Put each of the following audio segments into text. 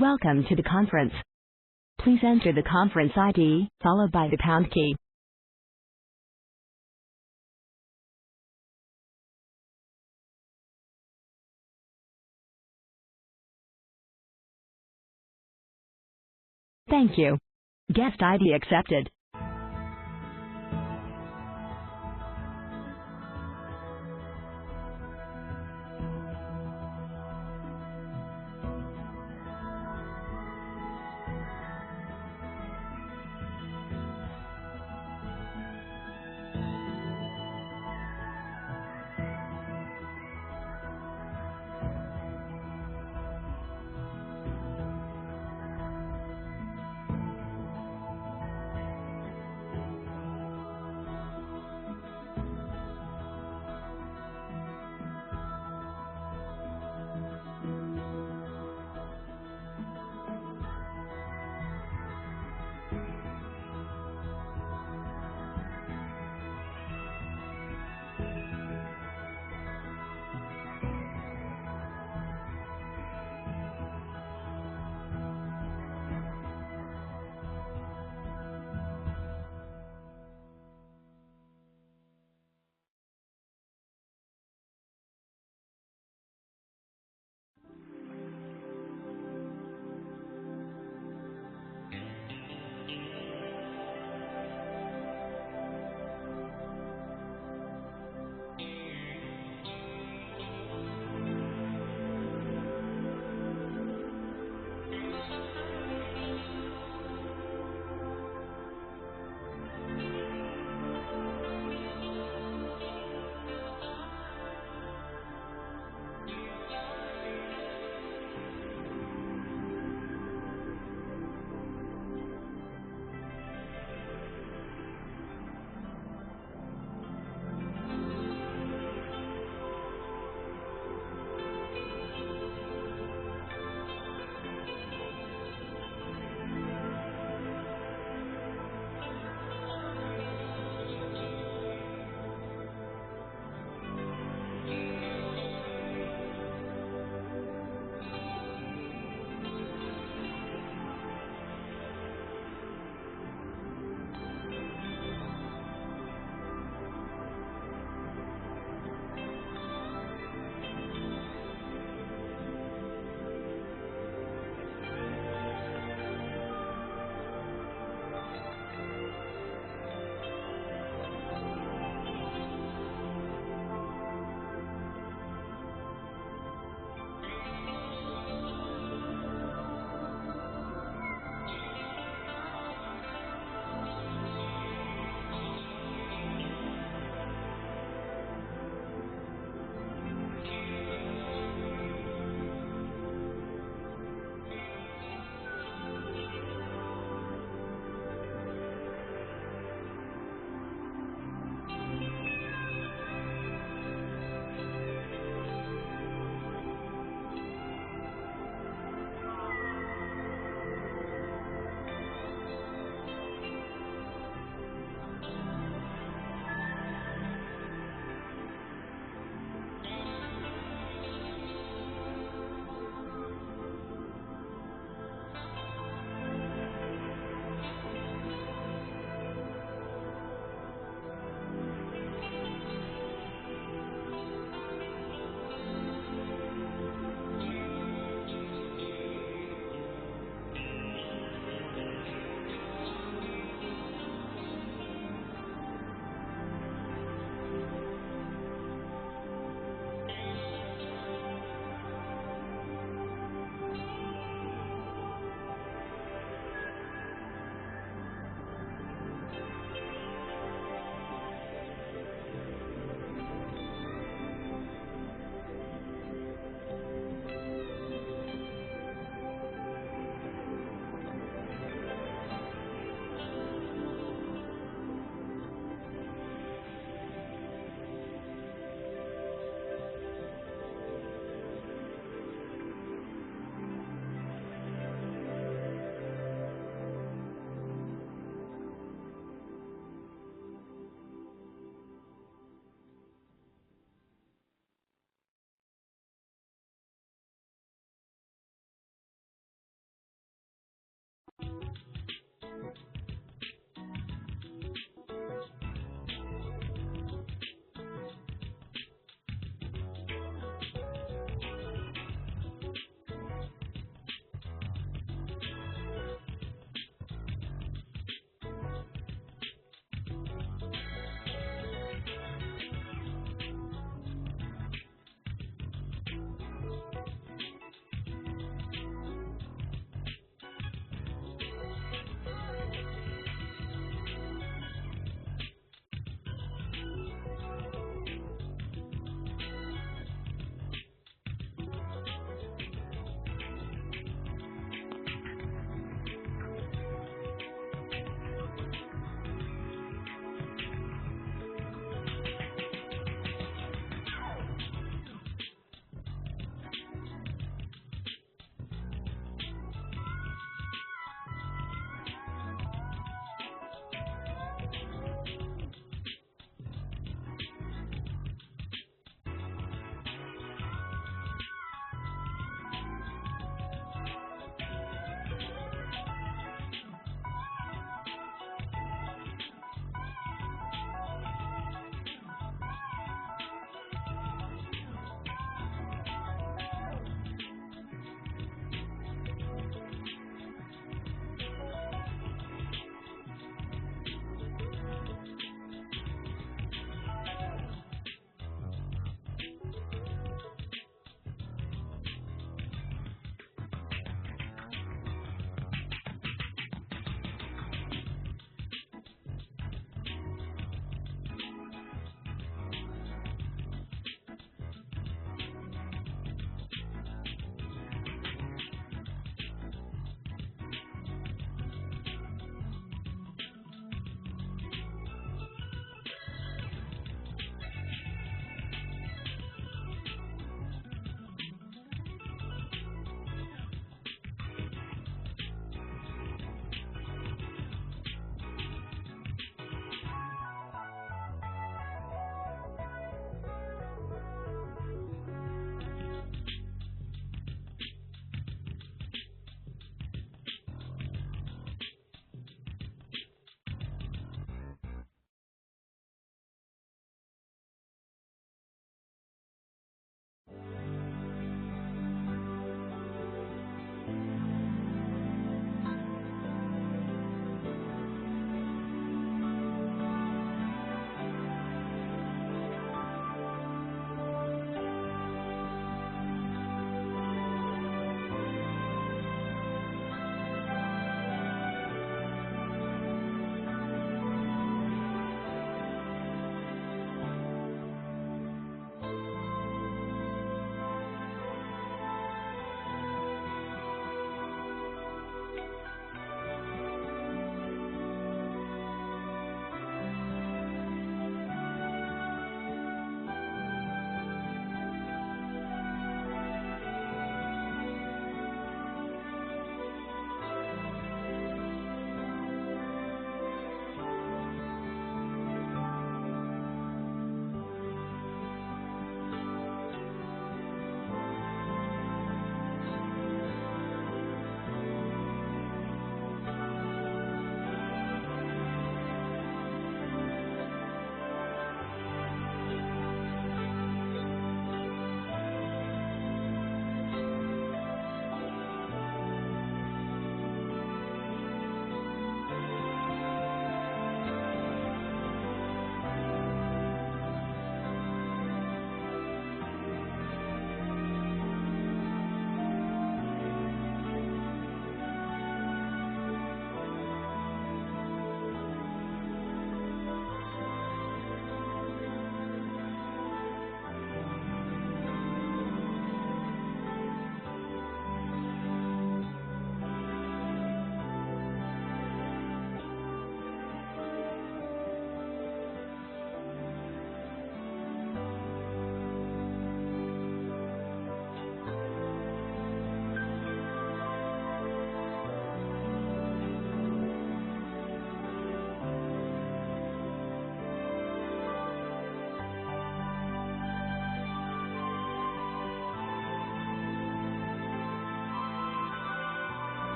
Welcome to the conference. Please enter the conference ID, followed by the pound key. Thank you. Guest ID accepted.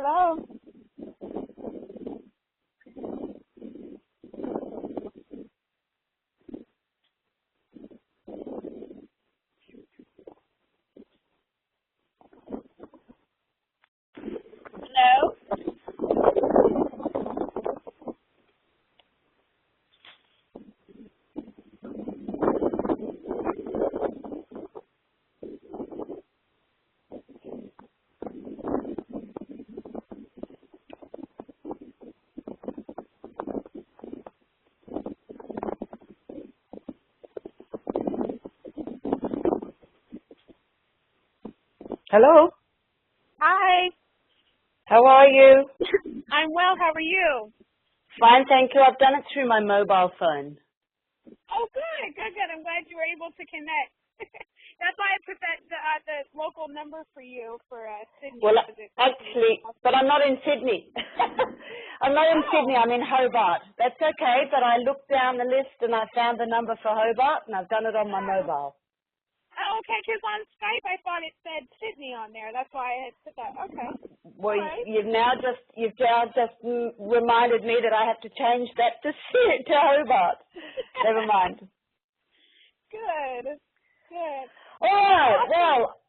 Hello. Hello. Hello. Hi. How are you? I'm well. How are you? Fine, thank you. I've done it through my mobile phone. Oh, good. Good. I'm glad you were able to connect. That's why I put that the local number for you for Sydney. Well, actually, but I'm not in Sydney. I'm not in Sydney. I'm in Hobart. That's okay, but I looked down the list and I found the number for Hobart and I've done it on my mobile. Oh, okay, because on Skype I thought it said Sydney on there. That's why I had put that. Okay. Well, Right. you've now just reminded me that I have to change that to Hobart. Never mind. Good. Good. All right. Awesome.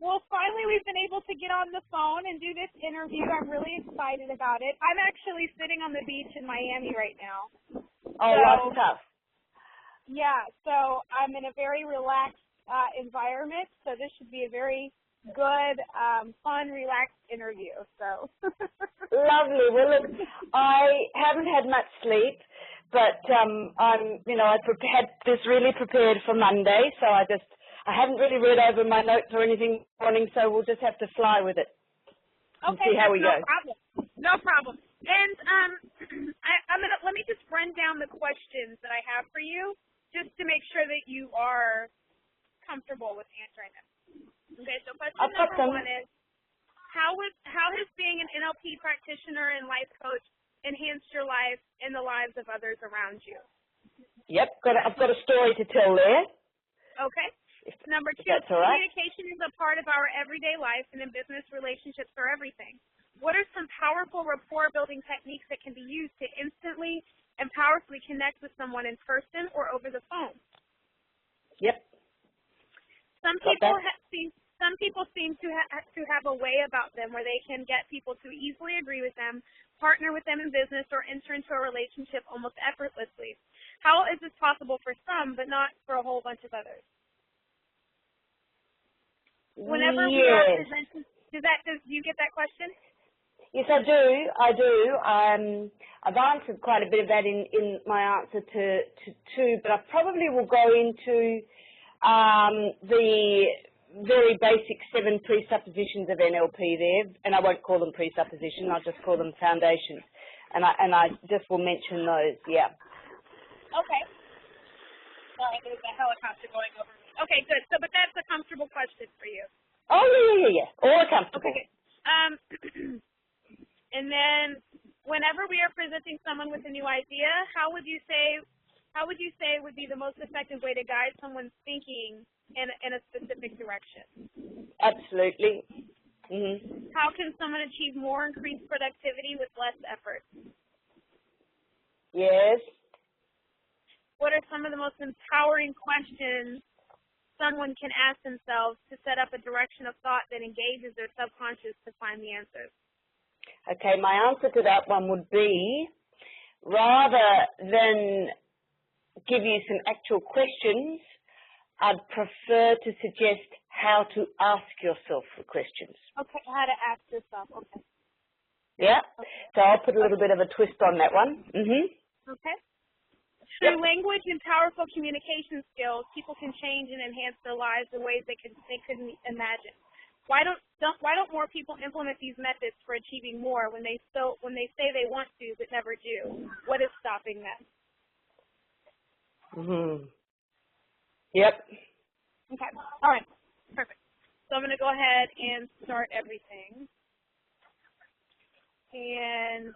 Well, finally we've been able to get on the phone and do this interview. I'm really excited about it. I'm actually sitting on the beach in Miami right now. Oh, life's tough. Yeah, so I'm in a very relaxed environment, so this should be a very good, fun, relaxed interview. So Lovely. Well, look, I haven't had much sleep, but I've had this really prepared for Monday, so I haven't really read over my notes or anything this morning, so we'll just have to fly with it and see how we go. No problem. And let me just run down the questions that I have for you, just to make sure that you are comfortable with answering them. Okay, so question number one is, how has being an NLP practitioner and life coach enhanced your life and the lives of others around you? Yep, I've got a story to tell there. Okay. Number two, that's all right. communication is a part of our everyday life, and in business, relationships are everything. What are some powerful rapport-building techniques that can be used to instantly and powerfully connect with someone in person or over the phone? Yep. Some people seem to have a way about them where they can get people to easily agree with them, partner with them in business, or enter into a relationship almost effortlessly. How is this possible for some, but not for a whole bunch of others? Whenever we are presenting, do you get that question? Yes, I do. I've answered quite a bit of that in my answer to two, but I probably will go into the very basic 7 presuppositions of NLP there, and I won't call them presuppositions, I'll just call them foundations, and I just will mention those, yeah. Okay. Sorry, there's a helicopter going over me. Okay, good. So, but that's a comfortable question for you. Oh, yeah. All comfortable. Okay. And then, whenever we are presenting someone with a new idea, how would you say would be the most effective way to guide someone's thinking in a specific direction? Absolutely. Mm-hmm. How can someone achieve more increased productivity with less effort? Yes. What are some of the most empowering questions someone can ask themselves to set up a direction of thought that engages their subconscious to find the answers? Okay, my answer to that one would be, rather than give you some actual questions, I'd prefer to suggest how to ask yourself the questions. Okay, how to ask yourself, okay. Yeah, okay. So I'll put a little bit of a twist on that one. Mm-hmm. Okay. Through language and powerful communication skills, people can change and enhance their lives in ways they couldn't imagine. Why don't more people implement these methods for achieving more when they say they want to but never do? What is stopping them? Mm-hmm. Yep. Okay. All right. Perfect. So I'm going to go ahead and start everything. And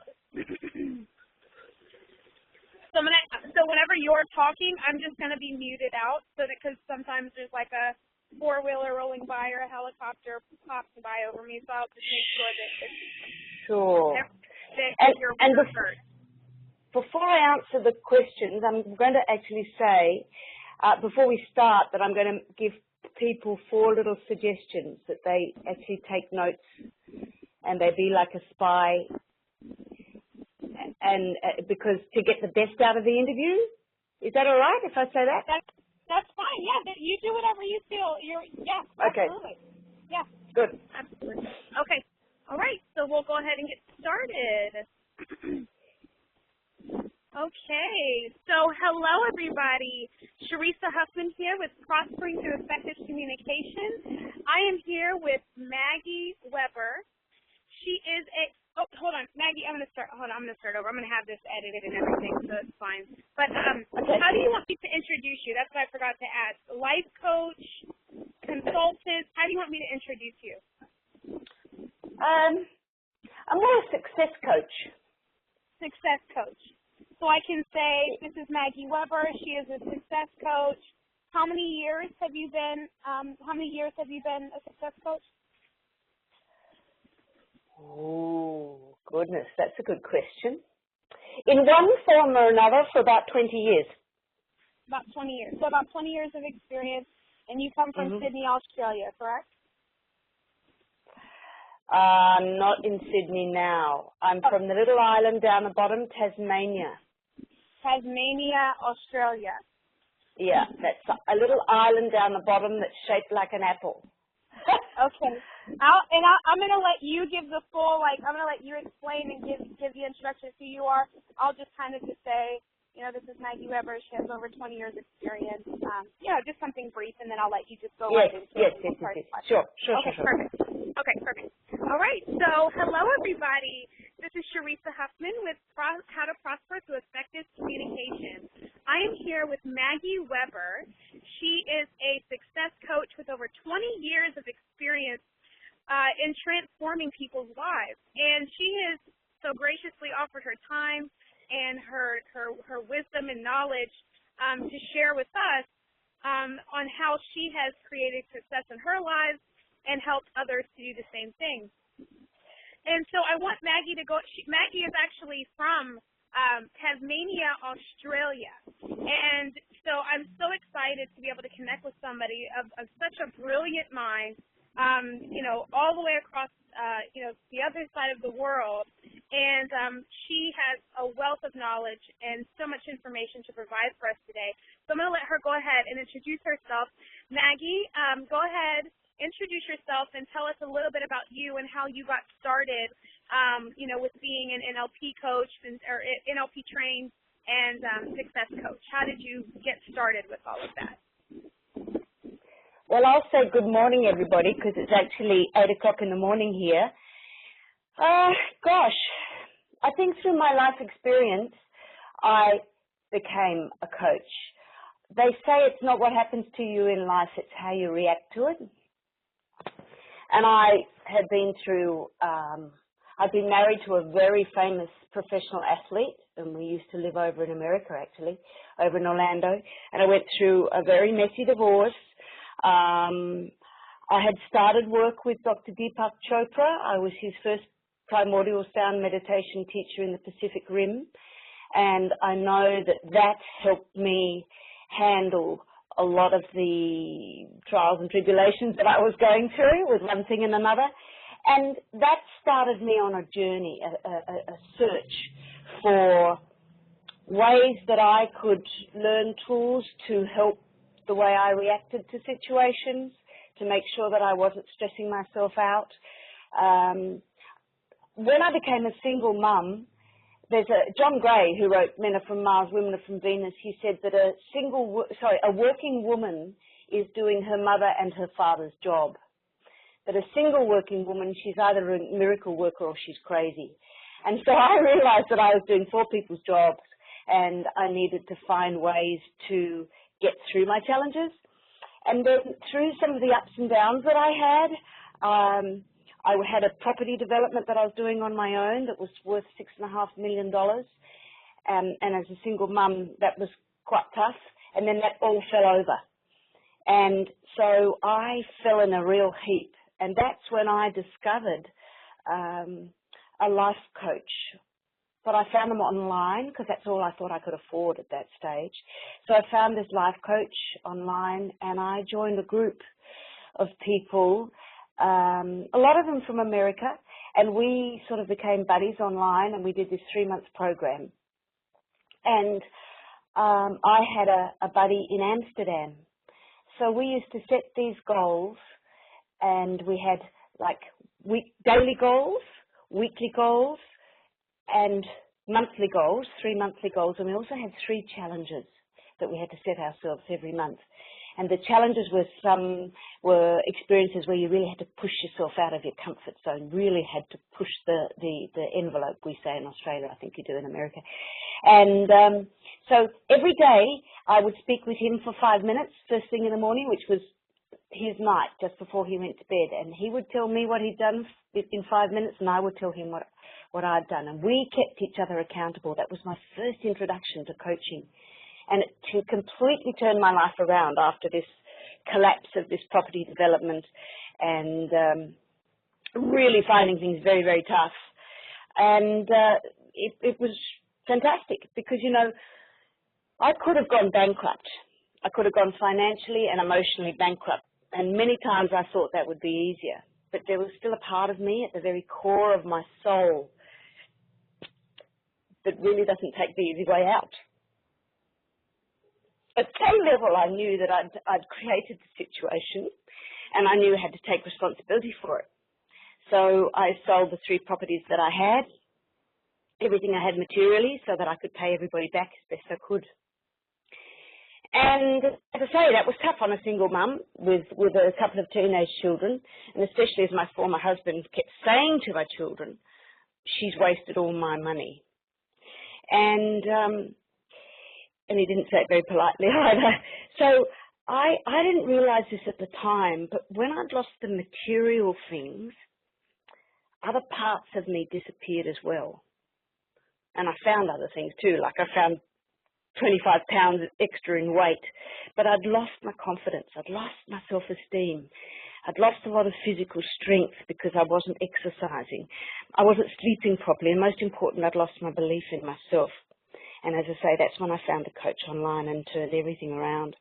so whenever you're talking, I'm just going to be muted out because sometimes there's like a four-wheeler rolling by or a helicopter pops by over me, so I'll just make sure that Sure. That you're referred. Before I answer the questions, I'm going to actually say, before we start, that I'm going to give people 4 little suggestions that they actually take notes and they be like a spy, and because to get the best out of the interview. Is that all right if I say that? That's fine. Yeah, you do whatever you feel. Okay. Absolutely. Yeah. Good. Absolutely. Okay. All right. So we'll go ahead and get started. Okay. So hello, everybody. Sharessa Huffman here with Prospering Through Effective Communication. I am here with Maggie Weber. She is hold on, Maggie, I'm going to start over. I'm going to have this edited and everything, so it's fine. But okay. How do you want me to introduce you? That's what I forgot to ask. Life coach, consultant, how do you want me to introduce you? I'm more a success coach. Success coach. So I can say, this is Maggie Weber. She is a success coach. How many years have you been a success coach? Oh, goodness, that's a good question. In one form or another for about 20 years. About 20 years. So about 20 years of experience, and you come from Sydney, Australia, correct? I'm not in Sydney now. I'm from the little island down the bottom, Tasmania. Tasmania, Australia. Yeah, that's a little island down the bottom that's shaped like an apple. Okay. I'm going to let you give the full, I'm going to let you explain and give the introduction of who you are. I'll just kind of just say, this is Maggie Weber. She has over 20 years experience. Just something brief, and then I'll let you just go right into it. Yes. Sure. Perfect. Okay, perfect. All right. So, hello, everybody. This is Sharessa Huffman with How to Prosper Through Effective Communication. I am here with Maggie Weber. She is a success coach with over 20 years of experience in transforming people's lives. And she has so graciously offered her time and her wisdom and knowledge to share with us on how she has created success in her lives and helped others to do the same thing. And so I want Maggie to go. Maggie is actually from Tasmania, Australia. And so I'm so excited to be able to connect with somebody of such a brilliant mind, all the way across, the other side of the world. And she has a wealth of knowledge and so much information to provide for us today. So I'm going to let her go ahead and introduce herself. Maggie, go ahead. Introduce yourself and tell us a little bit about you and how you got started, with being an NLP coach or NLP trained and success coach. How did you get started with all of that? Well, I'll say good morning, everybody, because it's actually 8 o'clock in the morning here. Gosh, I think through my life experience, I became a coach. They say it's not what happens to you in life, it's how you react to it. And I have been through, I've been married to a very famous professional athlete, and we used to live over in America, actually, over in Orlando. And I went through a very messy divorce. I had started work with Dr. Deepak Chopra. I was his first primordial sound meditation teacher in the Pacific Rim. And I know that helped me handle a lot of the trials and tribulations that I was going through with one thing and another. And that started me on a journey, a search for ways that I could learn tools to help the way I reacted to situations, to make sure that I wasn't stressing myself out. When I became a single mum, there's John Gray, who wrote Men Are From Mars, Women Are From Venus. He said that a working woman is doing her mother and her father's job. But a single working woman, she's either a miracle worker or she's crazy. And so I realized that I was doing 4 people's jobs, and I needed to find ways to get through my challenges. And then through some of the ups and downs that I had a property development that I was doing on my own that was worth $6.5 million. And as a single mum, that was quite tough. And then that all fell over. And so I fell in a real heap. And that's when I discovered a life coach, but I found them online because that's all I thought I could afford at that stage. So I found this life coach online, and I joined a group of people, a lot of them from America, and we sort of became buddies online, and we did this 3-month program. And I had a buddy in Amsterdam. So we used to set these goals, and we had like daily goals, weekly goals, and monthly goals, 3 monthly goals, and we also had 3 challenges that we had to set ourselves every month. And the challenges were experiences where you really had to push yourself out of your comfort zone, really had to push the envelope, we say in Australia, I think you do in America. And so every day I would speak with him for 5 minutes, first thing in the morning, which was his night, just before he went to bed. And he would tell me what he'd done in 5 minutes, and I would tell him what I'd done. And we kept each other accountable. That was my first introduction to coaching. And it completely turned my life around after this collapse of this property development and really finding things very, very tough. And it was fantastic because, you know, I could have gone bankrupt. I could have gone financially and emotionally bankrupt. And many times I thought that would be easier. But there was still a part of me at the very core of my soul that really doesn't take the easy way out. At some level, I knew that I'd created the situation, and I knew I had to take responsibility for it. So I sold the 3 properties that I had, everything I had materially, so that I could pay everybody back as best I could. And as I say, that was tough on a single mum with a couple of teenage children, and especially as my former husband kept saying to my children, "She's wasted all my money." And he didn't say it very politely either. So I didn't realise this at the time, but when I'd lost the material things, other parts of me disappeared as well. And I found other things too, like I found 25 pounds extra in weight, but I'd lost my confidence, I'd lost my self-esteem, I'd lost a lot of physical strength because I wasn't exercising, I wasn't sleeping properly, and most important, I'd lost my belief in myself. And as I say, that's when I found the coach online and turned everything around.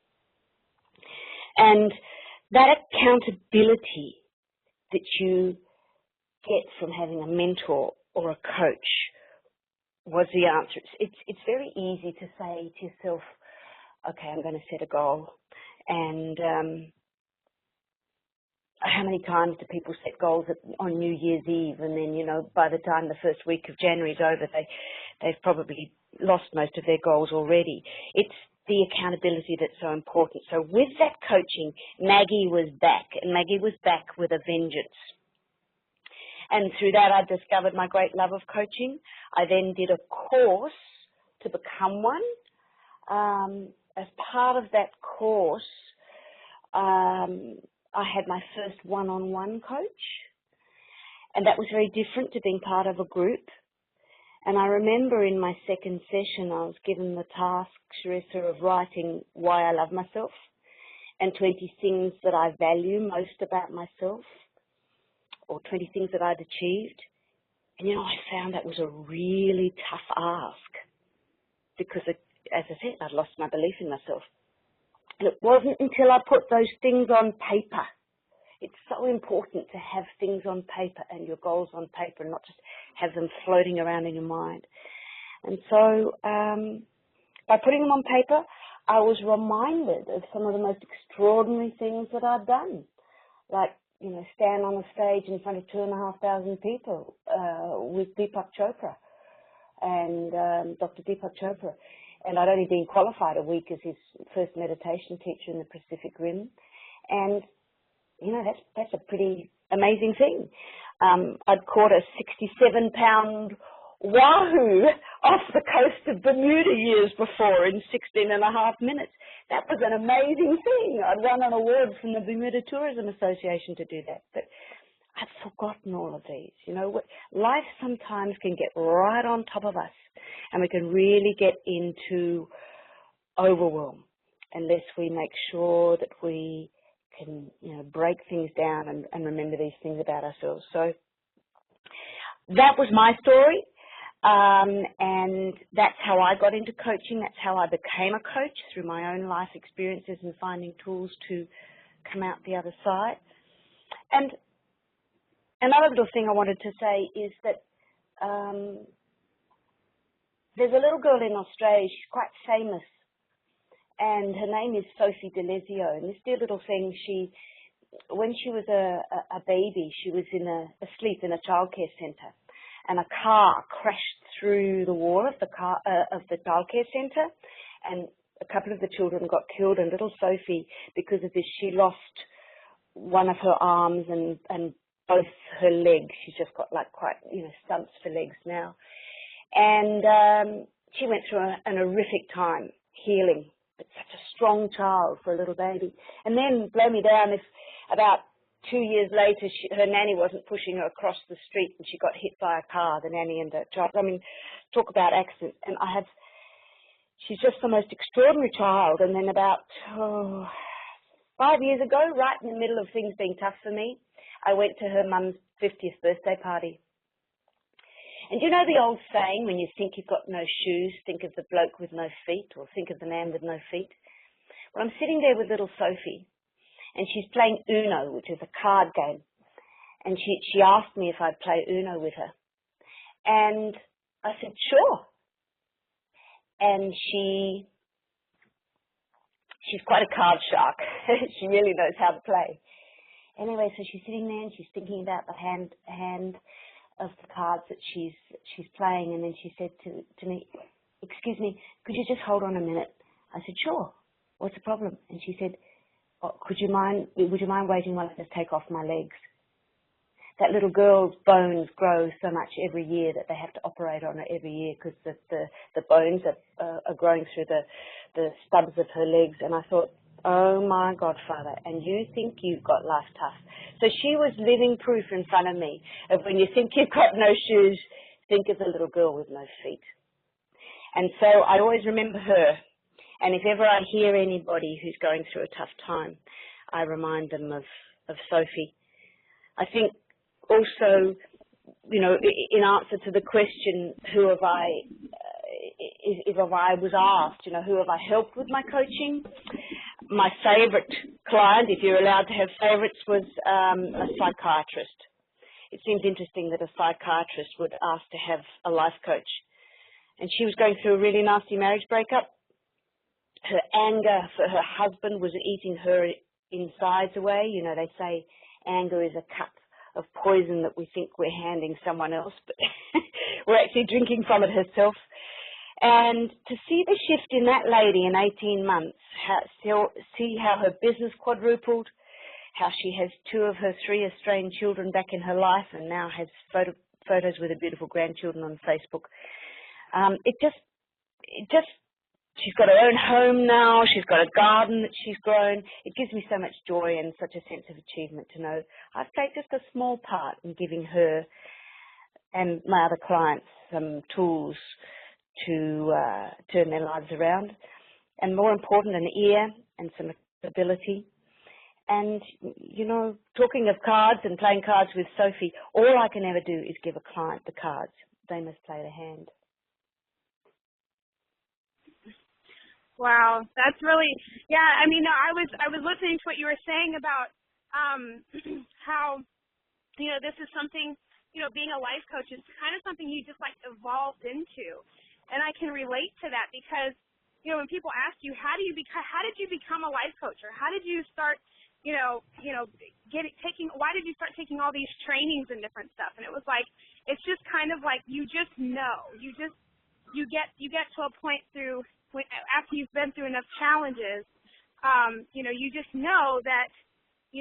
And that accountability that you get from having a mentor or a coach was the answer. It's very easy to say to yourself, okay, I'm going to set a goal. And how many times do people set goals on New Year's Eve, and then, you know, by the time the first week of January is over, they've probably lost most of their goals already. It's the accountability that's so important. So with that coaching, Maggie was back, and Maggie was back with a vengeance. And through that, I discovered my great love of coaching. I then did a course to become one. As part of that course, I had my first one-on-one coach, and that was very different to being part of a group. And I remember in my second session, I was given the task, Sharessa, of writing why I love myself and 20 things that I value most about myself, or 20 things that I'd achieved. And, you know, I found that was a really tough ask because, as I said, I'd lost my belief in myself. And it wasn't until I put those things on paper. It's so important to have things on paper and your goals on paper and not just have them floating around in your mind. And so by putting them on paper, I was reminded of some of the most extraordinary things that I'd done, like, you know, stand on a stage in front of 2,500 people with Deepak Chopra and Dr. Deepak Chopra. And I'd only been qualified a week as his first meditation teacher in the Pacific Rim. And, you know, that's a pretty amazing thing. I'd caught a 67-pound wahoo off the coast of Bermuda years before in 16 and a half minutes. That was an amazing thing. I'd won an award from the Bermuda Tourism Association to do that. But I'd forgotten all of these. You know, life sometimes can get right on top of us, and we can really get into overwhelm unless we make sure that we can, you know, break things down and remember these things about ourselves. So that was my story. And that's how I got into coaching. That's how I became a coach, through my own life experiences and finding tools to come out the other side. And another little thing I wanted to say is that there's a little girl in Australia, she's quite famous, and her name is Sophie Delezio. And this dear little thing, when she was a baby, she was asleep in a childcare centre, and a car crashed through the wall of the childcare centre, and a couple of the children got killed. And little Sophie, because of this, she lost one of her arms and both her legs. She's just got like quite stumps for legs now, and she went through an horrific time healing. But such a strong child for a little baby. And then, blow me down, if about 2 years later, her nanny wasn't pushing her across the street and she got hit by a car, the nanny and the child. I mean, talk about accidents. And she's just the most extraordinary child. And then about 5 years ago, right in the middle of things being tough for me, I went to her mum's 50th birthday party. And you know the old saying, when you think you've got no shoes, think of the bloke with no feet, or think of the man with no feet? Well, I'm sitting there with little Sophie, and she's playing Uno, which is a card game. And she asked me if I'd play Uno with her. And I said, sure. And she's quite a card shark. She really knows how to play. Anyway, so she's sitting there and she's thinking about the hand of the cards that she's playing, and then she said to me, excuse me, could you just hold on a minute? I said, sure. What's the problem? And she said, would you mind waiting while I just take off my legs? That little girl's bones grow so much every year that they have to operate on her every year, because the bones are growing through the stubs of her legs. And I thought, oh my God, Father, and you think you've got life tough. So she was living proof in front of me of when you think you've got no shoes, think of the little girl with no feet. And so I always remember her. And if ever I hear anybody who's going through a tough time, I remind them of Sophie. I think also, in answer to the question, who have I, if I was asked, who have I helped with my coaching? My favourite client, if you're allowed to have favourites, was a psychiatrist. It seems interesting that a psychiatrist would ask to have a life coach. And she was going through a really nasty marriage breakup. Her anger for her husband was eating her insides away. They say anger is a cup of poison that we think we're handing someone else, but we're actually drinking from it herself. And to see the shift in that lady in 18 months, see how her business quadrupled, how she has 2 of her 3 Australian children back in her life and now has photos with her beautiful grandchildren on Facebook. She's got her own home now. She's got a garden that she's grown. It gives me so much joy and such a sense of achievement to know I've played just a small part in giving her and my other clients some tools to turn their lives around, and more important, an ear and some ability. And, talking of cards and playing cards with Sophie, all I can ever do is give a client the cards. They must play the hand. Wow, that's really, I was listening to what you were saying about how, this is something, being a life coach is kind of something you just evolved into. And I can relate to that because, when people ask you, how did you become a life coach, or how did you start, why did you start taking all these trainings and different stuff? And it was it's just kind of you just know, you get to a point after you've been through enough challenges, you just know that, you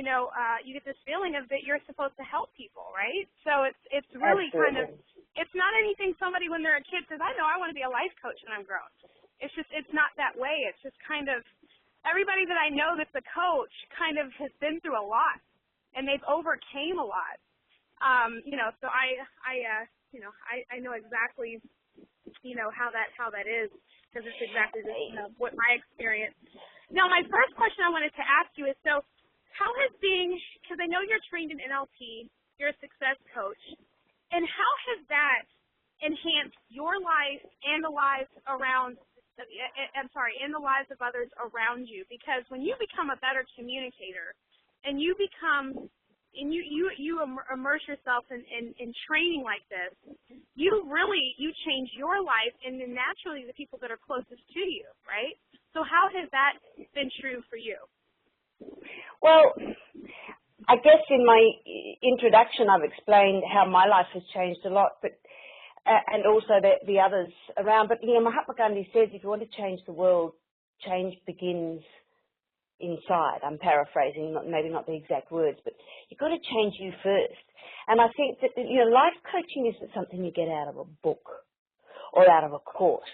get this feeling of that you're supposed to help people, right? So it's really Absolutely. kind of, it's not anything somebody when they're a kid says, I know I want to be a life coach when I'm grown. It's not that way. It's just kind of, everybody that I know that's a coach kind of has been through a lot, and they've overcame a lot. So I know exactly, how that is, because it's exactly what my experience. Now, my first question I wanted to ask you is, so how has being, because I know you're trained in NLP, you're a success coach, And how has that enhanced your life and the lives around, and the lives of others around you? Because when you become a better communicator and you become, and you immerse yourself in training like this, you change your life and then naturally the people that are closest to you, right? So how has that been true for you? Well, I guess in my introduction I've explained how my life has changed a lot, but and also the others around. But Mahatma Gandhi says if you want to change the world, change begins inside. I'm paraphrasing, maybe not the exact words, but you've got to change you first. And I think that life coaching isn't something you get out of a book or out of a course.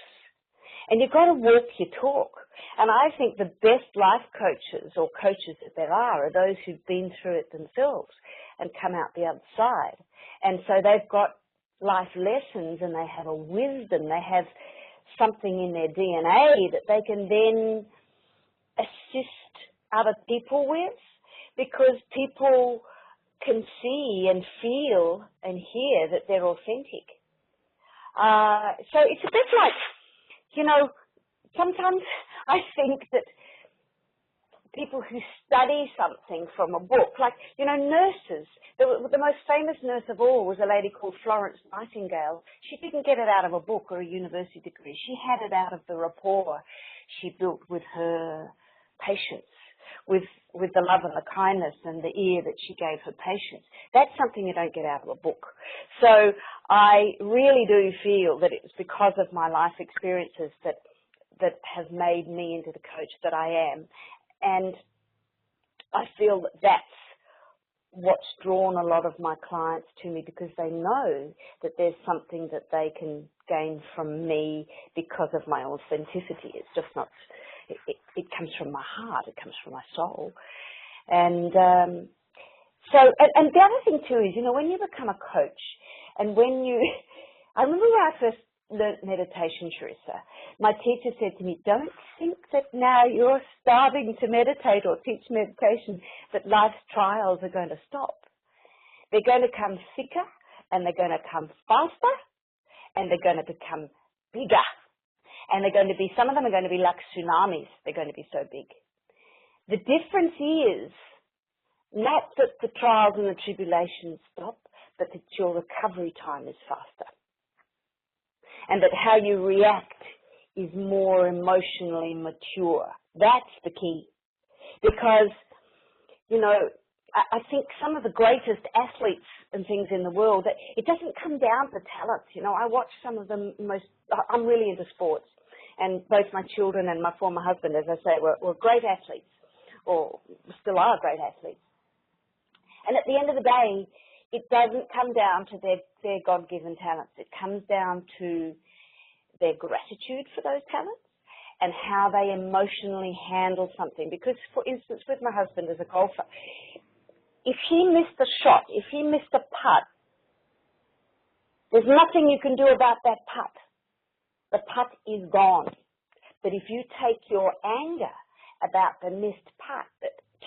And you've got to walk your talk. And I think the best life coaches or coaches that there are those who've been through it themselves and come out the other side. And so they've got life lessons and they have a wisdom, they have something in their DNA that they can then assist other people with, because people can see and feel and hear that they're authentic. So it's a bit like, sometimes I think that people who study something from a book, like, nurses, the most famous nurse of all was a lady called Florence Nightingale. She didn't get it out of a book or a university degree. She had it out of the rapport she built with her patients, with the love and the kindness and the ear that she gave her patients. That's something you don't get out of a book. So I really do feel that it's because of my life experiences that have made me into the coach that I am. And I feel that that's what's drawn a lot of my clients to me, because they know that there's something that they can gain from me because of my authenticity. It's just not, it comes from my heart, it comes from my soul. And so the other thing too is, when you become a coach and I remember when I first learnt meditation, Sharessa, my teacher said to me, don't think that now you're starting to meditate or teach meditation that life's trials are going to stop. They're going to come thicker and they're going to come faster and they're going to become bigger. And some of them are going to be like tsunamis. They're going to be so big. The difference is not that the trials and the tribulations stop, but that your recovery time is faster. And that how you react is more emotionally mature. That's the key. Because, I think some of the greatest athletes and things in the world, it doesn't come down to talent. I watch some of the I'm really into sports. And both my children and my former husband, as I say, were great athletes, or still are great athletes. And at the end of the day, it doesn't come down to their God-given talents. It comes down to their gratitude for those talents and how they emotionally handle something. Because, for instance, with my husband as a golfer, if he missed a shot, if he missed a putt, there's nothing you can do about that putt. The putt is gone. But if you take your anger about the missed putt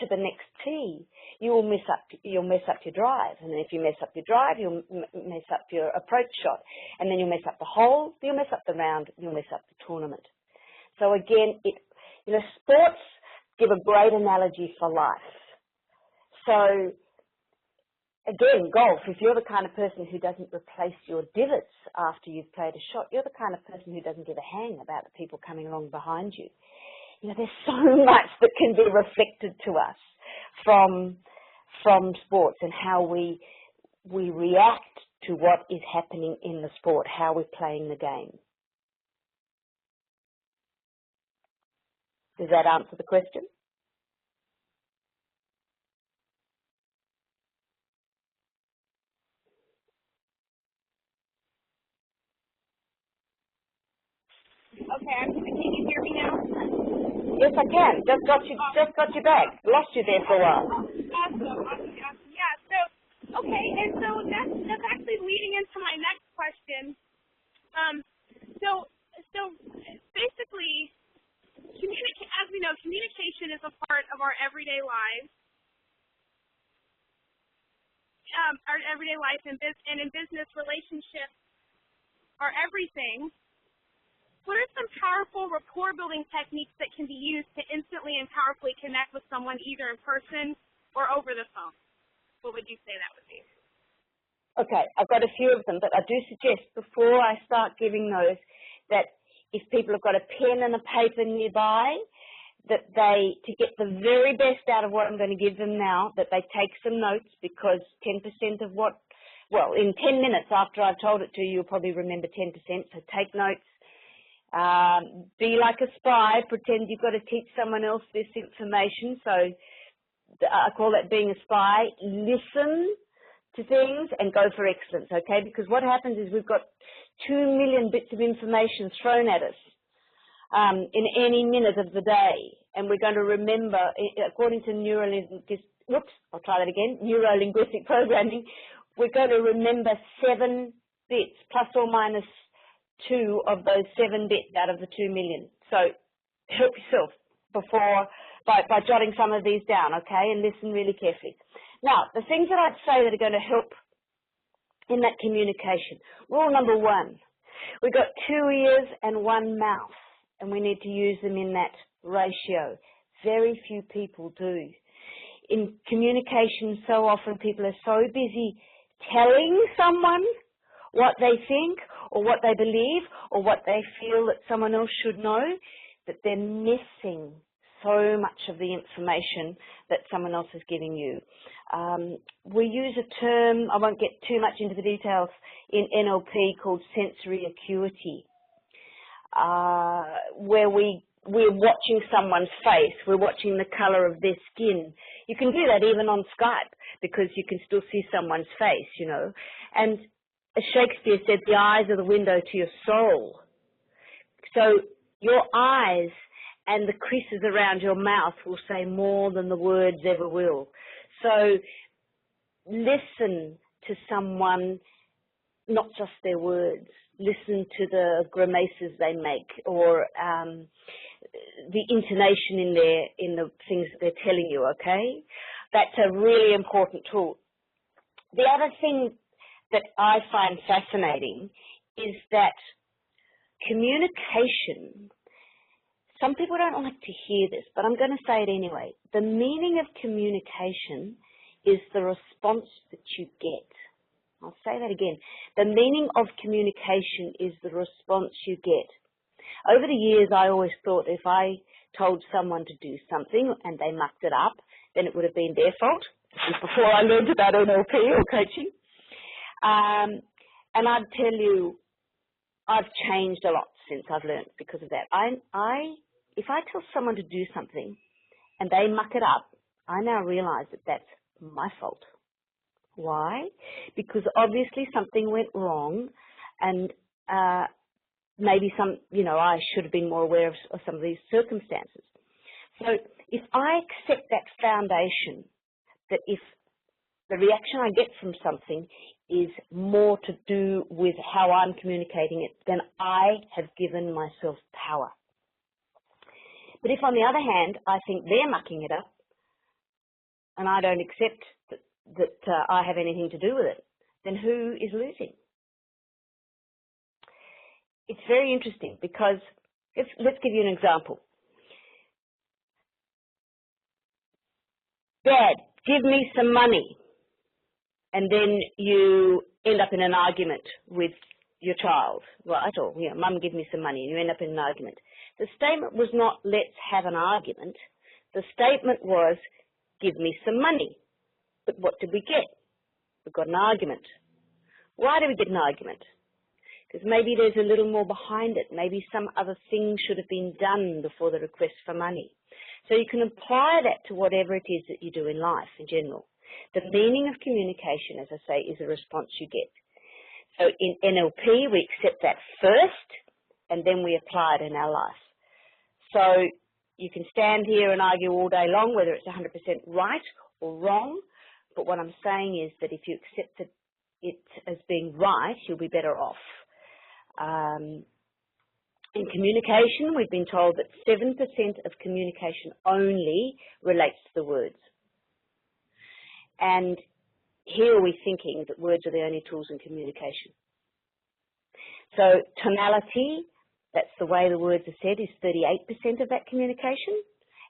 to the next tee, you'll mess up your drive. And then if you mess up your drive, you'll mess up your approach shot. And then you'll mess up the hole, you'll mess up the round, you'll mess up the tournament. So again, sports give a great analogy for life. So again, golf, if you're the kind of person who doesn't replace your divots after you've played a shot, you're the kind of person who doesn't give a hang about the people coming along behind you. There's so much that can be reflected to us from sports and how we react to what is happening in the sport, how we're playing the game. Does that answer the question? Okay, can you hear me now? Yes, I can. Just got you back. Lost you there for a while. Awesome. Yeah. So, okay, and so that's actually leading into my next question. So basically, as we know, communication is a part of our everyday lives. our everyday life and in business, relationships are everything. What are some powerful rapport-building techniques that can be used to instantly and powerfully connect with someone either in person or over the phone? What would you say that would be? Okay, I've got a few of them, but I do suggest before I start giving those that if people have got a pen and a paper nearby, that they, to get the very best out of what I'm going to give them now, that they take some notes, because 10% of what, well, in 10 minutes after I've told it to you, you'll probably remember 10%, so take notes. Be like a spy, pretend you've got to teach someone else this information. So I call that being a spy. Listen to things and go for excellence, okay? Because what happens is we've got 2 million bits of information thrown at us in any minute of the day, and we're going to remember, according to neurolinguistic programming, we're going to remember 7 bits, plus or minus 2 of those 7 bits out of the 2 million. So help yourself by jotting some of these down, okay, and listen really carefully. Now, the things that I'd say that are going to help in that communication. Rule number 1, we've got 2 ears and 1 mouth, and we need to use them in that ratio. Very few people do. In communication, so often people are so busy telling someone what they think or what they believe or what they feel that someone else should know, that they're missing so much of the information that someone else is giving you. We use a term, I won't get too much into the details, in NLP called sensory acuity, where we're watching someone's face, we're watching the colour of their skin. You can do that even on Skype because you can still see someone's face, you know. And as Shakespeare said, the eyes are the window to your soul. So your eyes and the creases around your mouth will say more than the words ever will. So listen to someone, not just their words. Listen to the grimaces they make, or the intonation in the things that they're telling you, okay? That's a really important tool. The other thing that I find fascinating is that communication, some people don't like to hear this, but I'm going to say it anyway. The meaning of communication is the response that you get. I'll say that again. The meaning of communication is the response you get. Over the years, I always thought if I told someone to do something and they mucked it up, then it would have been their fault. This was before I learned about NLP or coaching. And I'd tell you, I've changed a lot since I've learned because of that. If I tell someone to do something and they muck it up, I now realize that that's my fault. Why? Because obviously something went wrong, and maybe I should have been more aware of some of these circumstances. So if I accept that foundation, that if the reaction I get from something is more to do with how I'm communicating it, then I have given myself power. But if, on the other hand, I think they're mucking it up, and I don't accept that I have anything to do with it, then who is losing? It's very interesting because, let's give you an example. Dad, give me some money. And then you end up in an argument with your child. Right, or, Mum, give me some money, and you end up in an argument. The statement was not, let's have an argument. The statement was, give me some money. But what did we get? We got an argument. Why do we get an argument? Because maybe there's a little more behind it. Maybe some other thing should have been done before the request for money. So you can apply that to whatever it is that you do in life in general. The meaning of communication, as I say, is a response you get. So in NLP, we accept that first, and then we apply it in our life. So you can stand here and argue all day long whether it's 100% right or wrong, but what I'm saying is that if you accept it as being right, you'll be better off. In communication, we've been told that 7% of communication only relates to the words. And here are we thinking that words are the only tools in communication. So tonality, that's the way the words are said, is 38% of that communication.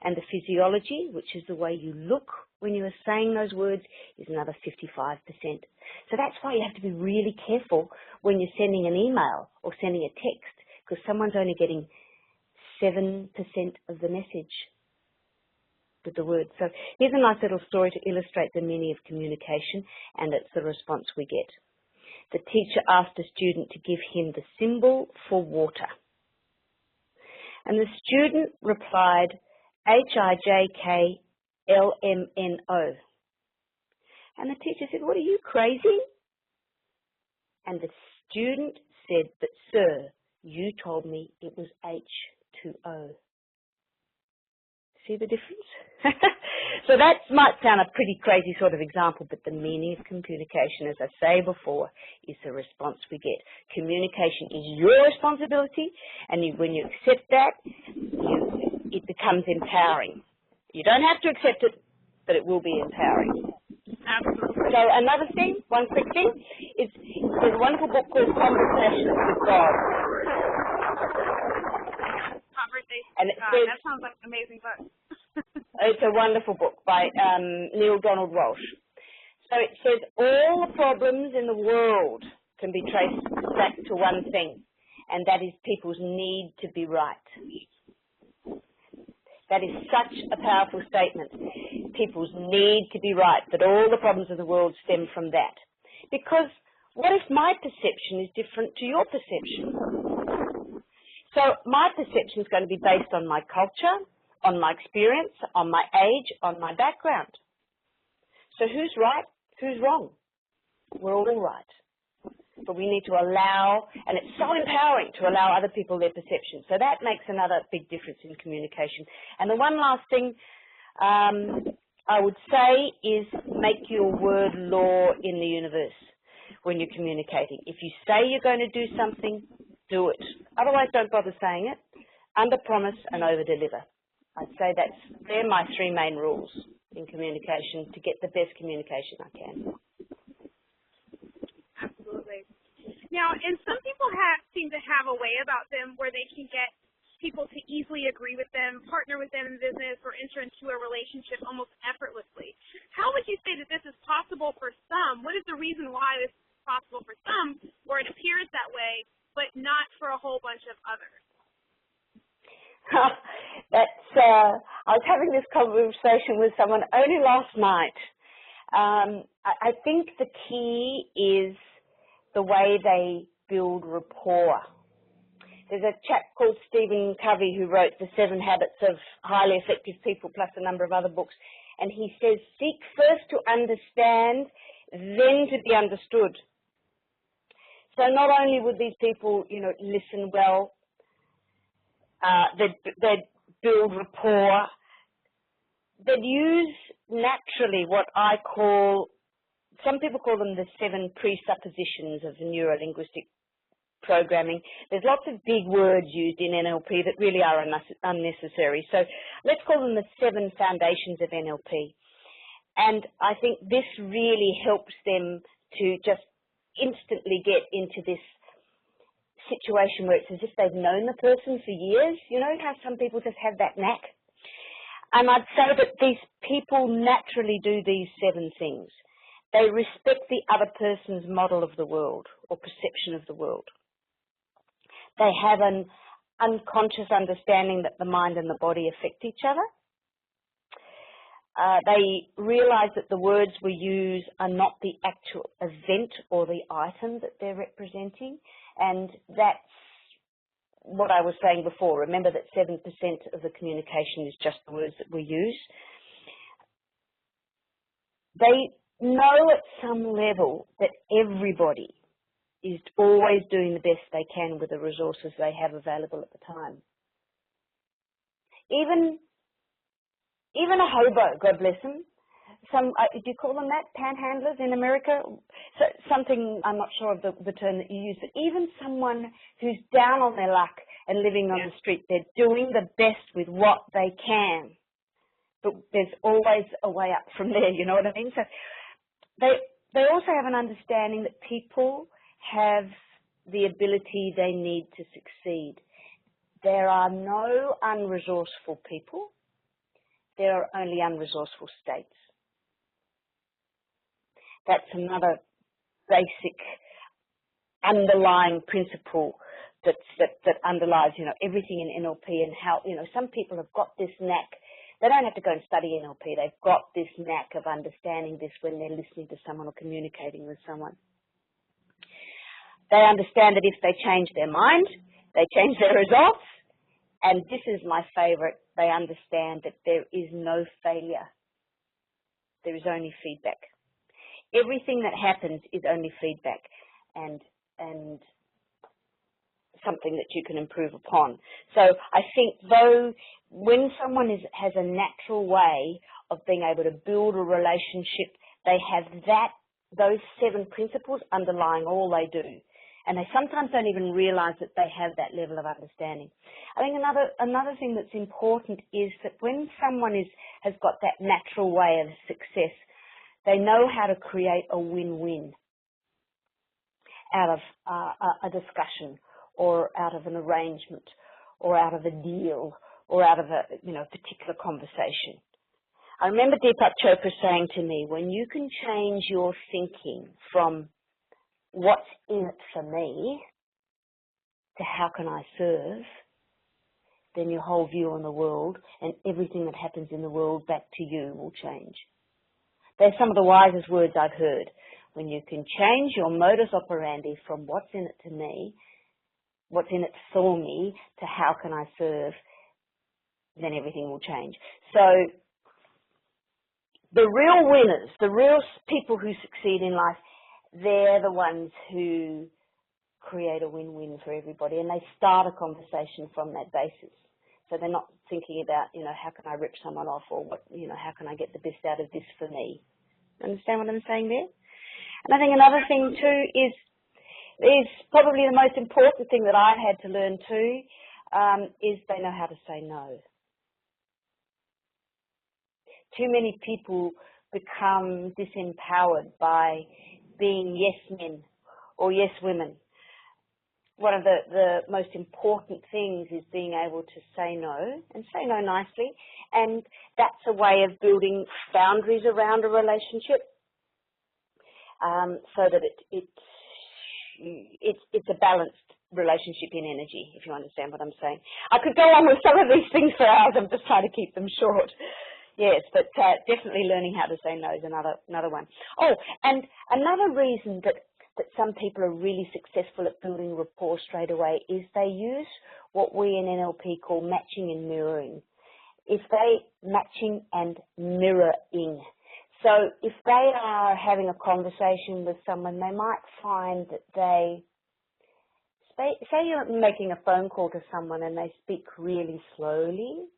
And the physiology, which is the way you look when you are saying those words, is another 55%. So that's why you have to be really careful when you're sending an email or sending a text, because someone's only getting 7% of the message with the words. So here's a nice little story to illustrate the meaning of communication, and it's the response we get. The teacher asked a student to give him the symbol for water. And the student replied, HIJKLMNO. And the teacher said, what are you, crazy? And the student said, but sir, you told me it was H2O. See the difference? So that might sound a pretty crazy sort of example, but the meaning of communication, as I say before, is the response we get. Communication is your responsibility, and when you accept that, it becomes empowering. You don't have to accept it, but it will be empowering. Absolutely. So another thing, one quick thing, is there's a wonderful book called Conversations with God. And it says, that sounds like an amazing book. It's a wonderful book by Neil Donald Walsh. So it says all the problems in the world can be traced back to one thing, and that is people's need to be right. That is such a powerful statement. People's need to be right, that all the problems of the world stem from that. Because what if my perception is different to your perception? So my perception is going to be based on my culture, on my experience, on my age, on my background. So who's right? Who's wrong? We're all right. But we need to allow, and it's so empowering to allow other people their perception. So that makes another big difference in communication. And the one last thing I would say is make your word law in the universe when you're communicating. If you say you're going to do something, do it. Otherwise, don't bother saying it. Under-promise and over-deliver. I'd say they're my three main rules in communication to get the best communication I can. Absolutely. Now, and some people seem to have a way about them where they can get people to easily agree with them, partner with them in business, or enter into a relationship almost effortlessly. How would you say that this is possible for some? What is the reason why this is possible for some, where it appears that way, but not for a whole bunch of others? I was having this conversation with someone only last night. I think the key is the way they build rapport. There's a chap called Stephen Covey who wrote The 7 Habits of Highly Effective People, plus a number of other books, and he says, seek first to understand, then to be understood. So not only would these people, listen well, they'd build rapport, they'd use naturally what I call, some people call them the 7 presuppositions of neuro-linguistic programming. There's lots of big words used in NLP that really are unnecessary. So let's call them the 7 foundations of NLP. And I think this really helps them to just instantly get into this situation where it's as if they've known the person for years. You know how some people just have that knack? And I'd say that these people naturally do these 7 things. They respect the other person's model of the world or perception of the world. They have an unconscious understanding that the mind and the body affect each other. They realize that the words we use are not the actual event or the item that they're representing, and that's what I was saying before. Remember that 7% of the communication is just the words that we use. They know at some level that everybody is always doing the best they can with the resources they have available at the time. Even a hobo, God bless them. Do you call them that? Panhandlers in America? So something, I'm not sure of the term that you use, but even someone who's down on their luck and living on the street, they're doing the best with what they can. But there's always a way up from there, you know what I mean? So they also have an understanding that people have the ability they need to succeed. There are no unresourceful people. There are only unresourceful states. That's another basic underlying principle that underlies, everything in NLP, and how, some people have got this knack. They don't have to go and study NLP. They've got this knack of understanding this when they're listening to someone or communicating with someone. They understand that if they change their mind, they change their results. And this is my favorite. They understand that there is no failure. There is only feedback. Everything that happens is only feedback and something that you can improve upon. So I think though when someone has a natural way of being able to build a relationship, they have those 7 principles underlying all they do. And they sometimes don't even realize that they have that level of understanding. I think another thing that's important is that when someone has got that natural way of success, they know how to create a win-win out of a discussion, or out of an arrangement, or out of a deal, or out of a particular conversation. I remember Deepak Chopra saying to me, when you can change your thinking from what's in it for me to how can I serve, then your whole view on the world and everything that happens in the world back to you will change. They're some of the wisest words I've heard. When you can change your modus operandi from what's in it to me, what's in it for me, to how can I serve, then everything will change. So the real winners, the real people who succeed in life, they're the ones who create a win-win for everybody, and they start a conversation from that basis. So they're not thinking about, how can I rip someone off, or how can I get the best out of this for me. Understand what I'm saying there? And I think another thing too is probably the most important thing that I've had to learn too, is they know how to say no. Too many people become disempowered by being yes men or yes women. One of the most important things is being able to say no, and say no nicely, and that's a way of building boundaries around a relationship, so that it's a balanced relationship in energy, if you understand what I'm saying. I could go on with some of these things for hours. I'm just trying to keep them short. Yes, but definitely learning how to say no is another one. Oh, and another reason that some people are really successful at building rapport straight away is they use what we in NLP call matching and mirroring. Matching and mirroring. So if they are having a conversation with someone, they might find that say you're making a phone call to someone and they speak really slowly,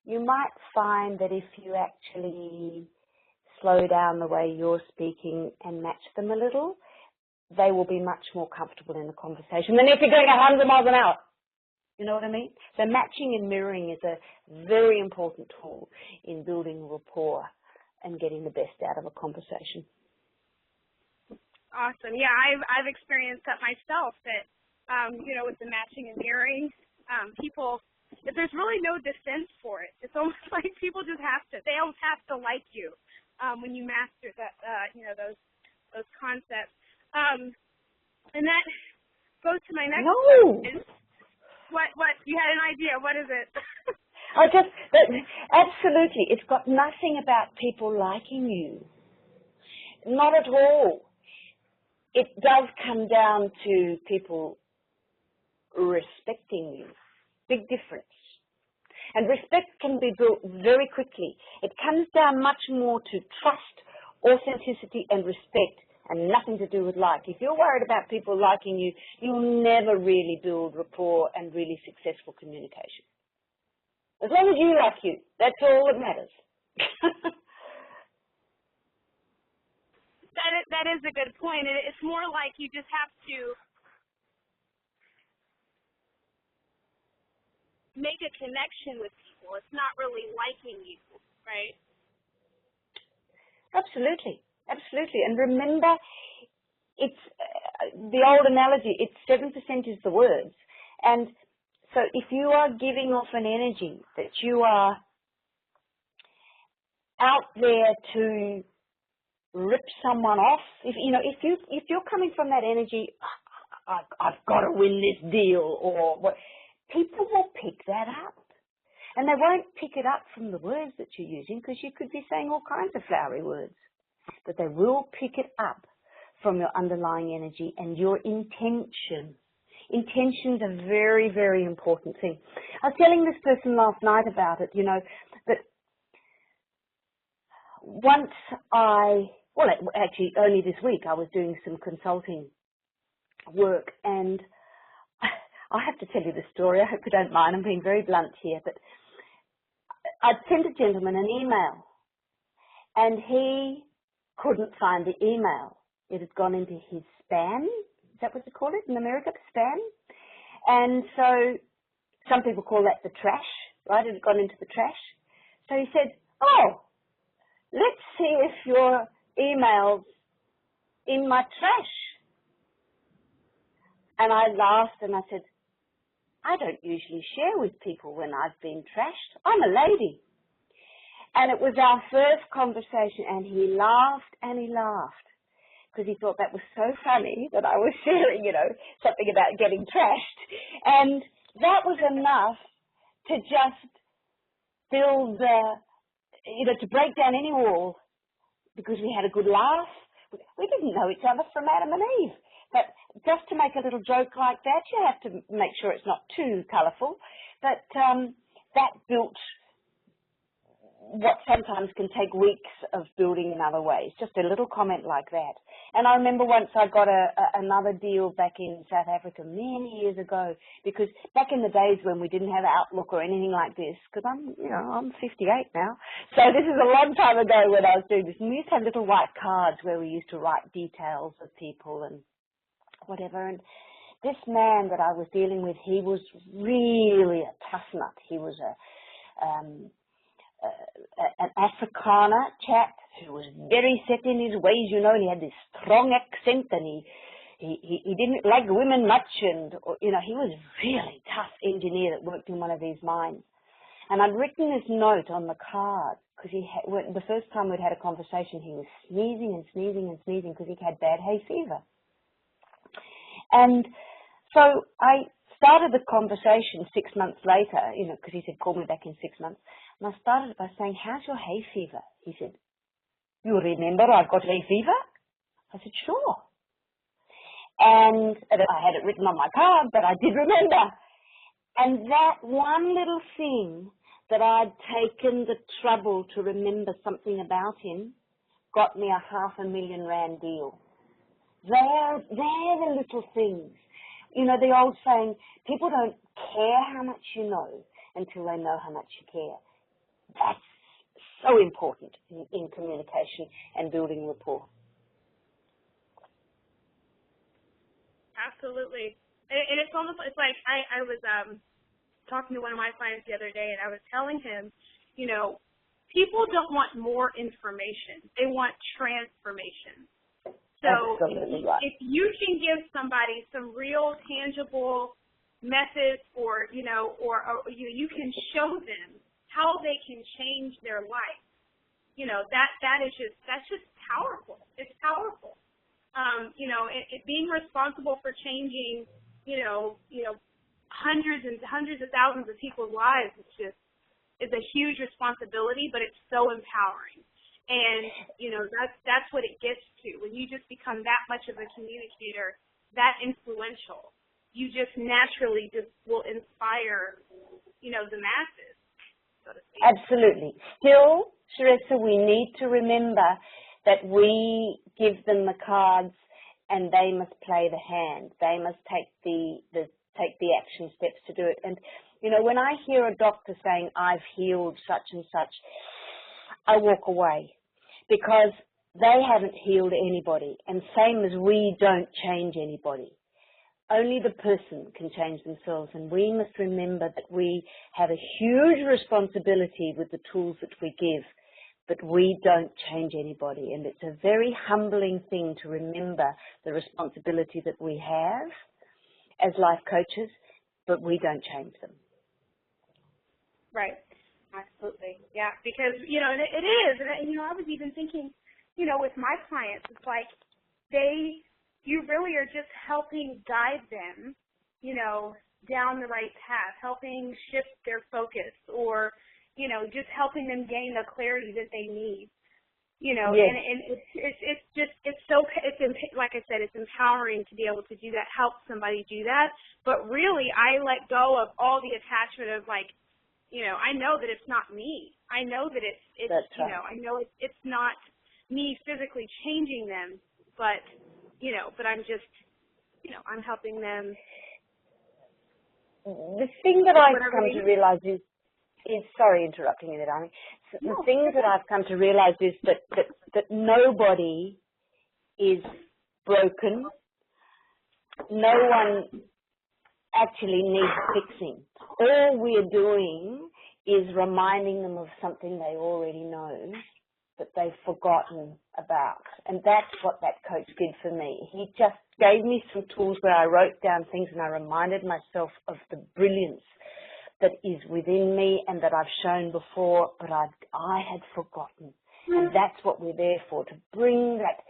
you might find that if you actually slow down the way you're speaking and match them a little, they will be much more comfortable in the conversation than if you're going 100 miles an hour. You know what I mean? So matching and mirroring is a very important tool in building rapport and getting the best out of a conversation. Awesome. Yeah, I've experienced that myself, that, with the matching and mirroring, people, if there's really no defense for it, it's almost like people just they almost have to like you when you master that, those concepts. And that goes to my next question. What, you had an idea, what is it? Absolutely, it's got nothing about people liking you. Not at all. It does come down to people respecting you. Big difference. And respect can be built very quickly. It comes down much more to trust, authenticity, and respect, and nothing to do with like. If you're worried about people liking you, you'll never really build rapport and really successful communication. As long as you like you, that's all that matters. That is a good point. It's more like you just have to make a connection with people. It's not really liking you, right? Absolutely. Absolutely. And remember, it's the old analogy, it's 7% is the words. And so if you are giving off an energy that you are out there to rip someone off, if you're coming from that energy, I've got to win this deal, or what, people will pick that up. And they won't pick it up from the words that you're using, because you could be saying all kinds of flowery words. But they will pick it up from your underlying energy and your intention. Intention's a very, very important thing. I was telling this person last night about it, that once actually only this week I was doing some consulting work, and I have to tell you the story. I hope you don't mind. I'm being very blunt here, but I'd sent a gentleman an email, and he couldn't find the email. It had gone into his spam. Is that what you call it in America, spam? And so some people call that the trash, right? It had gone into the trash. So he said, oh, let's see if your email's in my trash. And I laughed and I said, I don't usually share with people when I've been trashed. I'm a lady. And it was our first conversation, and he laughed and he laughed, because he thought that was so funny that I was sharing, something about getting trashed. And that was enough to just build to break down any wall, because we had a good laugh. We didn't know each other from Adam and Eve. But just to make a little joke like that, you have to make sure it's not too colourful. But that built what sometimes can take weeks of building in other ways, just a little comment like that. And I remember once I got another deal back in South Africa many years ago, because back in the days when we didn't have Outlook or anything like this, because I'm 58 now, so this is a long time ago when I was doing this, and we used to have little white cards where we used to write details of people and whatever. And this man that I was dealing with, he was really a tough nut. He was an Afrikaner chap who was very set in his ways, and he had this strong accent, and he didn't like women much, and he was a really tough engineer that worked in one of these mines. And I'd written this note on the card, because the first time we'd had a conversation, he was sneezing and sneezing and sneezing because he had bad hay fever. And so I started the conversation 6 months later, because he said, call me back in 6 months. And I started by saying, how's your hay fever? He said, you remember I've got hay fever? I said, sure. And I had it written on my card, but I did remember. And that one little thing that I'd taken the trouble to remember something about him got me a $500,000 deal. They're the little things. The old saying, people don't care how much you know until they know how much you care. That's so important in communication and building rapport. Absolutely. And it's like I was talking to one of my clients the other day, and I was telling him, people don't want more information. They want transformation. So right. If you can give somebody some real tangible methods, or you can show them how they can change their life, that's just powerful. It's powerful. Being responsible for changing, hundreds and hundreds of thousands of people's lives is a huge responsibility, but it's so empowering. And, that's what it gets to. When you just become that much of a communicator, that influential, you just naturally just will inspire, the masses, so to speak. Absolutely. Still, Sharessa, we need to remember that we give them the cards and they must play the hand. They must take the action steps to do it. And, when I hear a doctor saying, I've healed such and such, I walk away, because they haven't healed anybody, and same as we don't change anybody. Only the person can change themselves, and we must remember that we have a huge responsibility with the tools that we give, but we don't change anybody. And it's a very humbling thing to remember the responsibility that we have as life coaches, but we don't change them. Right. Absolutely. Yeah, because, you know, it is. And, you know, I was even thinking, you know, with my clients, it's like you really are just helping guide them, you know, down the right path, helping shift their focus, or, you know, just helping them gain the clarity that they need. You know, Yes. and it's just, like I said, it's empowering to be able to do that, help somebody do that. But really, I let go of all the attachment of, like, you know, I know that it's not me. I know that it's That's you right. know, I know it's not me physically changing them, but, you know, but I'm just, you know, I'm helping them. The thing that I've come to realize is sorry, interrupting you there, darling. The things that I've come to realize is that nobody is broken. No one actually needs fixing. All we're doing is reminding them of something they already know that they've forgotten about. And that's what that coach did for me. He just gave me some tools where I wrote down things and I reminded myself of the brilliance that is within me and that I've shown before, but I had forgotten. And that's what we're there for, to bring that,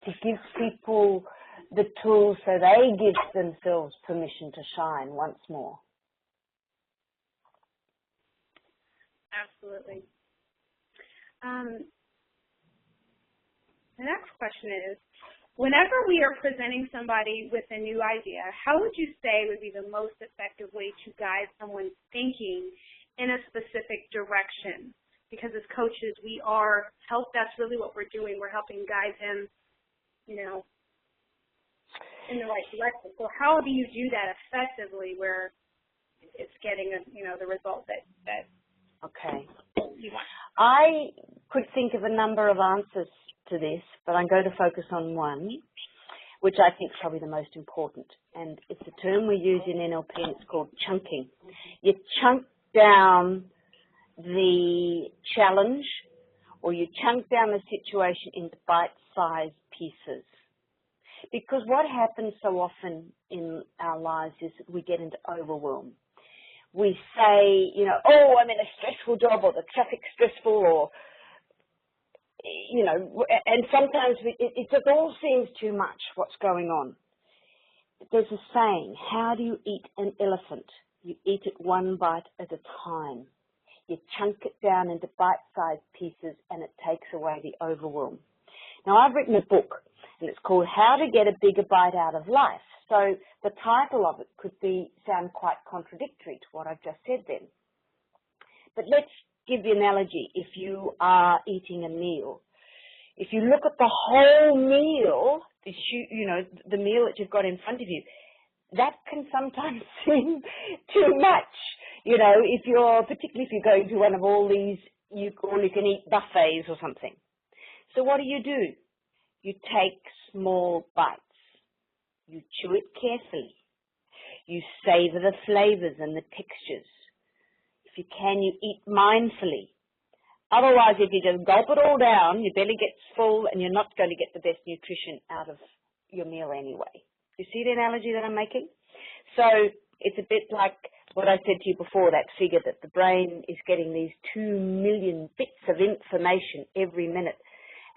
to give people the tools so they give themselves permission to shine once more. Absolutely. The next question is, whenever we are presenting somebody with a new idea, how would you say would be the most effective way to guide someone's thinking in a specific direction? Because as coaches, that's really what we're doing. We're helping guide them, you know, in the right direction. So how do you do that effectively where it's getting, you know, the result that Okay. you want? I could think of a number of answers to this, but I'm going to focus on one, which I think is probably the most important. And it's a term we use in NLP, and it's called chunking. You chunk down the challenge, or you chunk down the situation into bite-sized pieces. Because what happens so often in our lives is that we get into overwhelm. We say, you know, oh, I'm in a stressful job, or the traffic's stressful, or, you know, and sometimes it just all seems too much what's going on. But there's a saying, how do you eat an elephant? You eat it one bite at a time. You chunk it down into bite-sized pieces and it takes away the overwhelm. Now, I've written a book and it's called How to Get a Bigger Bite Out of Life. So the title of it could sound quite contradictory to what I've just said then. But let's give the analogy. If you are eating a meal, if you look at the whole meal, you know, the meal that you've got in front of you, that can sometimes seem too much. You know, particularly if you're going to one of all these you-can-eat buffets or something. So what do? You take small bites. You chew it carefully. You savor the flavors and the textures. If you can, you eat mindfully. Otherwise, if you just gulp it all down, your belly gets full and you're not going to get the best nutrition out of your meal anyway. You see the analogy that I'm making? So it's a bit like what I said to you before, that figure that the brain is getting these 2 million bits of information every minute,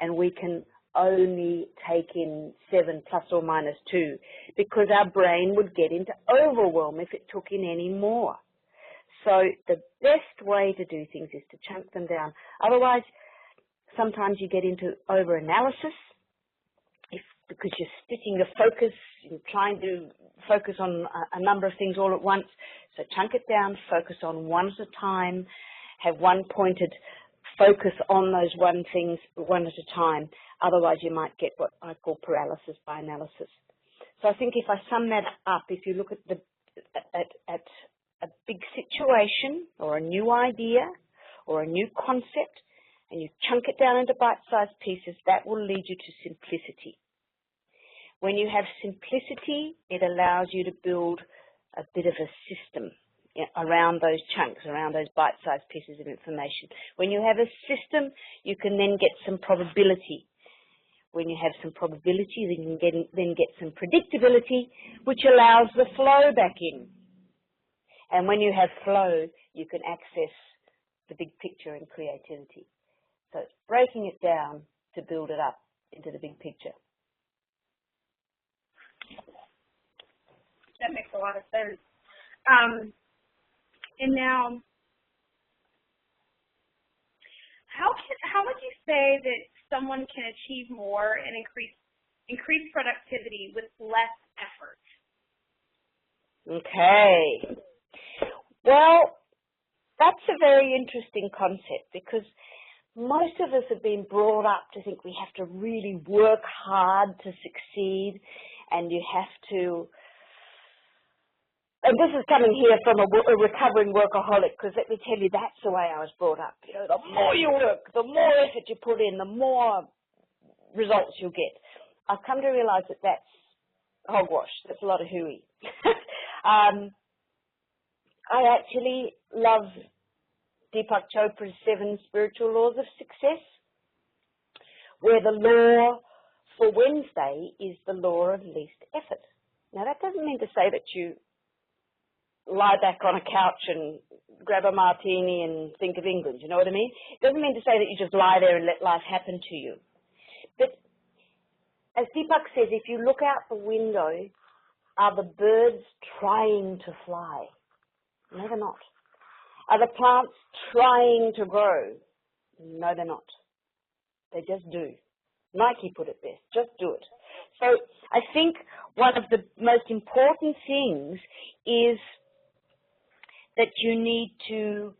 and we can only take in 7 plus or minus 2 because our brain would get into overwhelm if it took in any more. So the best way to do things is to chunk them down. Otherwise, sometimes you get into over-analysis because you're splitting your focus, you're trying to focus on a number of things all at once. So chunk it down, focus on one at a time, have one pointed focus on those things one at a time. Otherwise, you might get what I call paralysis by analysis. So I think if I sum that up, if you look at a big situation or a new idea or a new concept and you chunk it down into bite-sized pieces, that will lead you to simplicity. When you have simplicity, it allows you to build a bit of a system, around those chunks, around those bite-sized pieces of information. When you have a system, you can then get some probability. When you have some probability, then you can then get some predictability, which allows the flow back in. And when you have flow, you can access the big picture and creativity. So it's breaking it down to build it up into the big picture. That makes a lot of sense. And now, how would you say that someone can achieve more and increase productivity with less effort? Okay. Well, that's a very interesting concept because most of us have been brought up to think we have to really work hard to succeed, and you have to. And this is coming here from a recovering workaholic, because let me tell you, that's the way I was brought up. You know, the more you work, the more effort you put in, the more results you'll get. I've come to realize that that's hogwash. That's a lot of hooey. I actually love Deepak Chopra's 7 spiritual laws of success, where the law for Wednesday is the law of least effort. Now, that doesn't mean to say that you lie back on a couch and grab a martini and think of England, you know what I mean? It doesn't mean to say that you just lie there and let life happen to you. But as Deepak says, if you look out the window, are the birds trying to fly? No, they're not. Are the plants trying to grow? No, they're not. They just do. Nike put it best, just do it. So I think one of the most important things is that you need to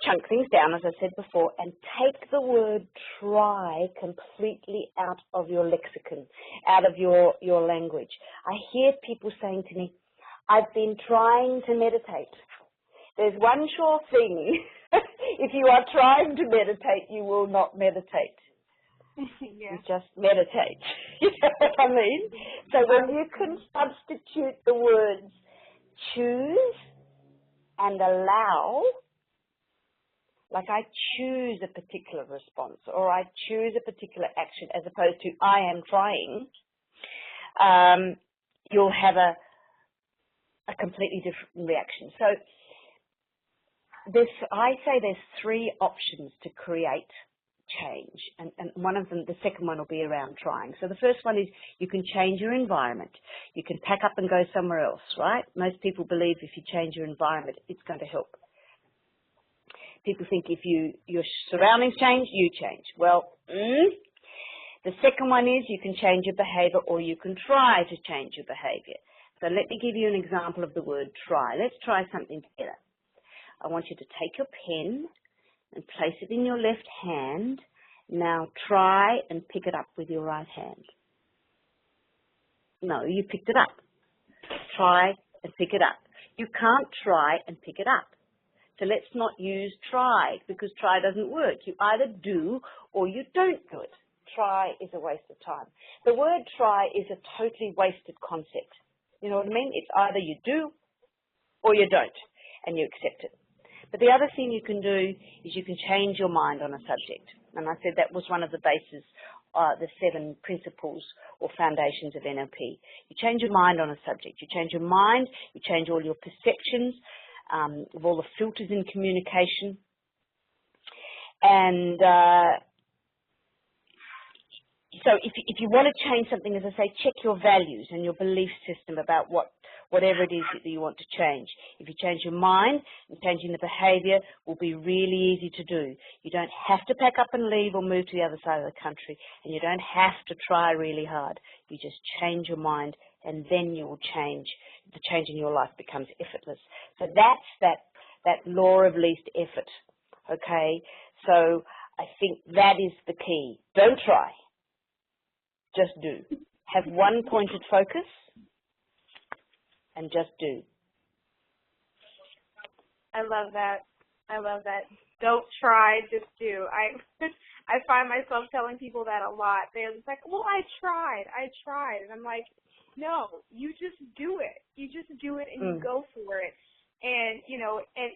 chunk things down, as I said before, and take the word try completely out of your lexicon, out of your language. I hear people saying to me, I've been trying to meditate. There's one sure thing. If you are trying to meditate, you will not meditate. Yeah. You just meditate. You know what I mean? So when you can substitute the words choose and allow, like I choose a particular response or I choose a particular action as opposed to I am trying, you'll have a completely different reaction. So I say there's 3 options to create change, and one of them, the second one, will be around trying. So the first one is you can change your environment. You can pack up and go somewhere else, right? Most people believe if you change your environment, it's going to help. People think if your surroundings change, you change. Well, the second one is you can change your behavior or you can try to change your behavior. So let me give you an example of the word try. Let's try something together. I want you to take your pen and place it in your left hand. Now try and pick it up with your right hand. No, you picked it up. Try and pick it up. You can't try and pick it up. So let's not use try, because try doesn't work. You either do or you don't do it. Try is a waste of time. The word try is a totally wasted concept. You know what I mean? It's either you do or you don't, and you accept it. But the other thing you can do is you can change your mind on a subject. And I said that was one of the bases, the 7 principles or foundations of NLP. You change your mind on a subject. You change your mind, you change all your perceptions of all the filters in communication. And so if you want to change something, as I say, check your values and your belief system about whatever it is that you want to change. If you change your mind, and changing the behaviour will be really easy to do. You don't have to pack up and leave or move to the other side of the country, and you don't have to try really hard. You just change your mind, and then you will change. The change in your life becomes effortless. So that's that law of least effort, okay? So I think that is the key. Don't try. Just do. Have one pointed focus and just do. I love that. I love that. Don't try, just do. I find myself telling people that a lot. They're just like, well, I tried. And I'm like, no, you just do it. You just do it and you go for it. And,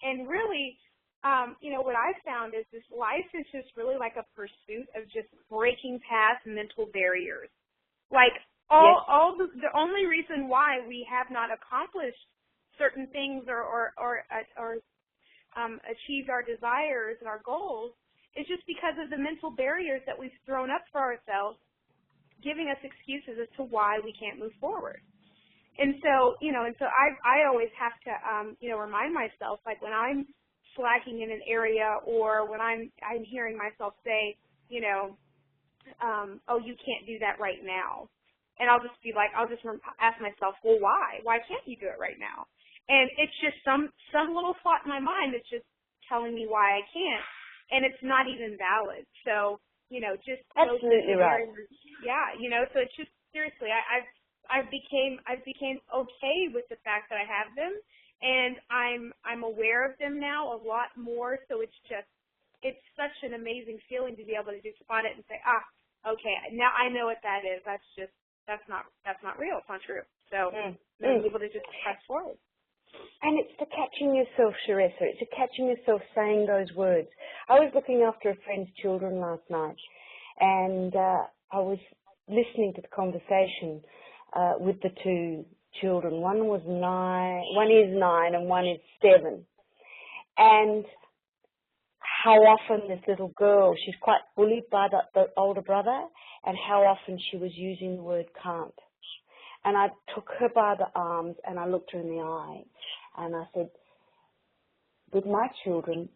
and really, what I've found is this life is just really like a pursuit of just breaking past mental barriers. Like the only reason why we have not accomplished certain things or achieved our desires and our goals is just because of the mental barriers that we've thrown up for ourselves, giving us excuses as to why we can't move forward. And so, I always have to, remind myself, like when I'm slacking in an area or when I'm hearing myself say, oh, you can't do that right now. And I'll just be like, ask myself, well, why? Why can't you do it right now? And it's just some little thought in my mind that's just telling me why I can't, and it's not even valid. So, just absolutely right. Yeah, so it's just seriously, I've became okay with the fact that I have them, and I'm aware of them now a lot more. So it's such an amazing feeling to be able to just spot it and say, okay, now I know what that is. That's not real. It's not true. So being able to just press forward. And it's the catching yourself, Sharessa. It's the catching yourself saying those words. I was looking after a friend's children last night, and I was listening to the conversation with the two children. One is 9, and one is 7. And how often this little girl, she's quite bullied by the older brother, and how often she was using the word can't. And I took her by the arms and I looked her in the eye and I said, with my children,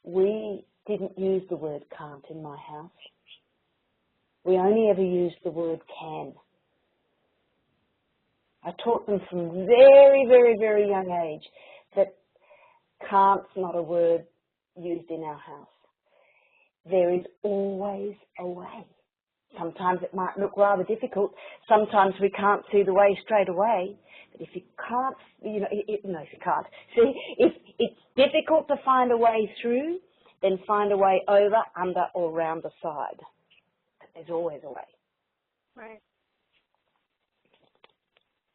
we didn't use the word can't in my house. We only ever used the word can. I taught them from very, very, very young age that can't's not a word used in our house. There is always a way. Sometimes it might look rather difficult. Sometimes we can't see the way straight away. But if you can't, if you can't. See, if it's difficult to find a way through, then find a way over, under, or round the side. But there's always a way. Right.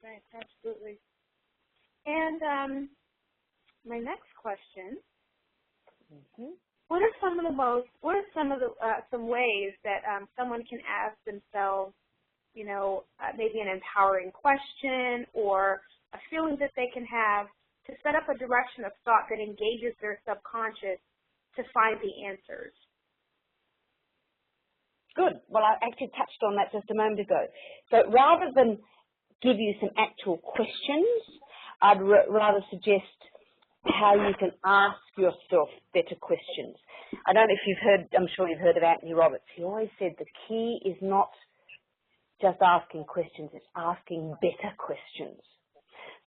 Right, absolutely. And my next question. Mm-hmm. What are some ways that someone can ask themselves, maybe an empowering question or a feeling that they can have to set up a direction of thought that engages their subconscious to find the answers? Good. Well, I actually touched on that just a moment ago. So rather than give you some actual questions, I'd rather suggest how you can ask yourself better questions. I don't know if you've heard, I'm sure you've heard of Anthony Roberts. He always said the key is not just asking questions, it's asking better questions.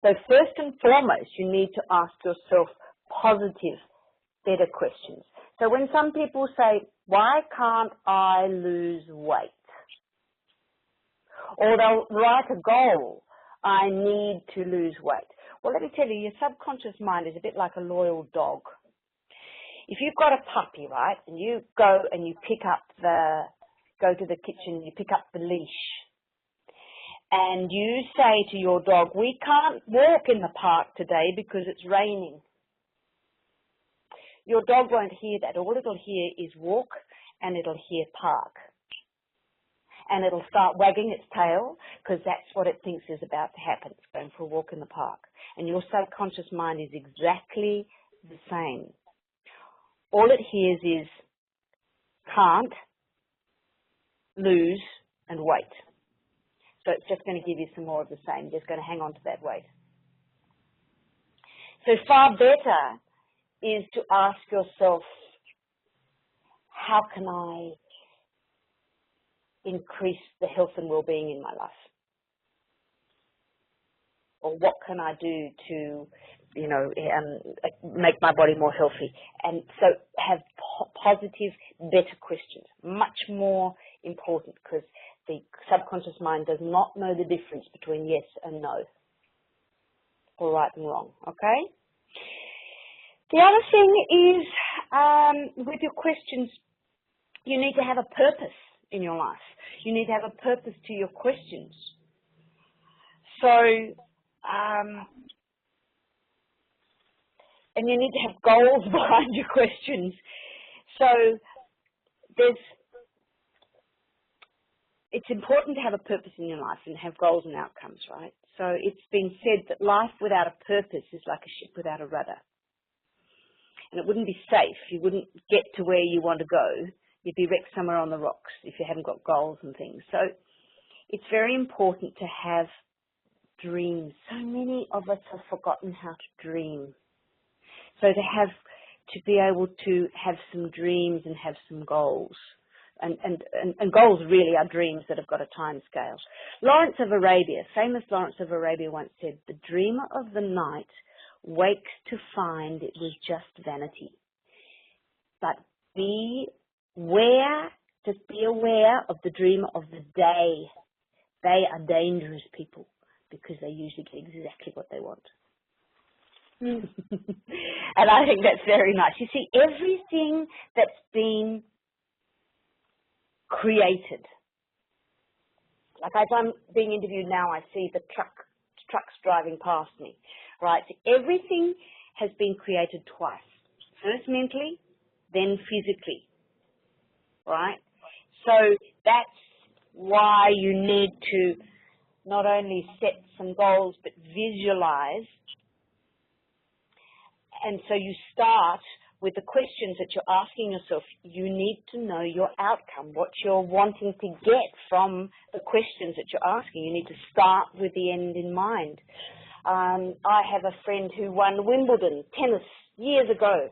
So first and foremost, you need to ask yourself positive, better questions. So when some people say, why can't I lose weight? Or they'll write a goal, I need to lose weight. Well, let me tell you, your subconscious mind is a bit like a loyal dog. If you've got a puppy, right, and you go and you go to the kitchen, you pick up the leash, and you say to your dog, we can't walk in the park today because it's raining. Your dog won't hear that. All it'll hear is walk, and it'll hear park. And it'll start wagging its tail because that's what it thinks is about to happen. It's going for a walk in the park. And your subconscious mind is exactly the same. All it hears is can't, lose, and wait. So it's just going to give you some more of the same. Just going to hang on to that weight. So far better is to ask yourself, how can I increase the health and well-being in my life? Or what can I do to, make my body more healthy? And so have positive, better questions. Much more important because the subconscious mind does not know the difference between yes and no, or right and wrong, okay? The other thing is, with your questions, you need to have a purpose in your life. You need to have a purpose to your questions. So, and you need to have goals behind your questions. So it's important to have a purpose in your life and have goals and outcomes, right? So it's been said that life without a purpose is like a ship without a rudder. And it wouldn't be safe. You wouldn't get to where you want to go. You'd be wrecked somewhere on the rocks if you haven't got goals and things. So it's very important to have dreams. So many of us have forgotten how to dream. So to be able to have some dreams and have some goals. And goals really are dreams that have got a time scale. Lawrence of Arabia, famous Lawrence of Arabia once said, "The dreamer of the night wakes to find it was just vanity." But just be aware of the dreamer of the day. They are dangerous people because they usually get exactly what they want. And I think that's very nice. You see, everything that's been created, like as I'm being interviewed now, I see the trucks driving past me, right? So everything has been created twice. First mentally, then physically, right? So that's why you need to not only set some goals, but visualize. And so you start with the questions that you're asking yourself. You need to know your outcome, what you're wanting to get from the questions that you're asking. You need to start with the end in mind. I have a friend who won Wimbledon tennis years ago,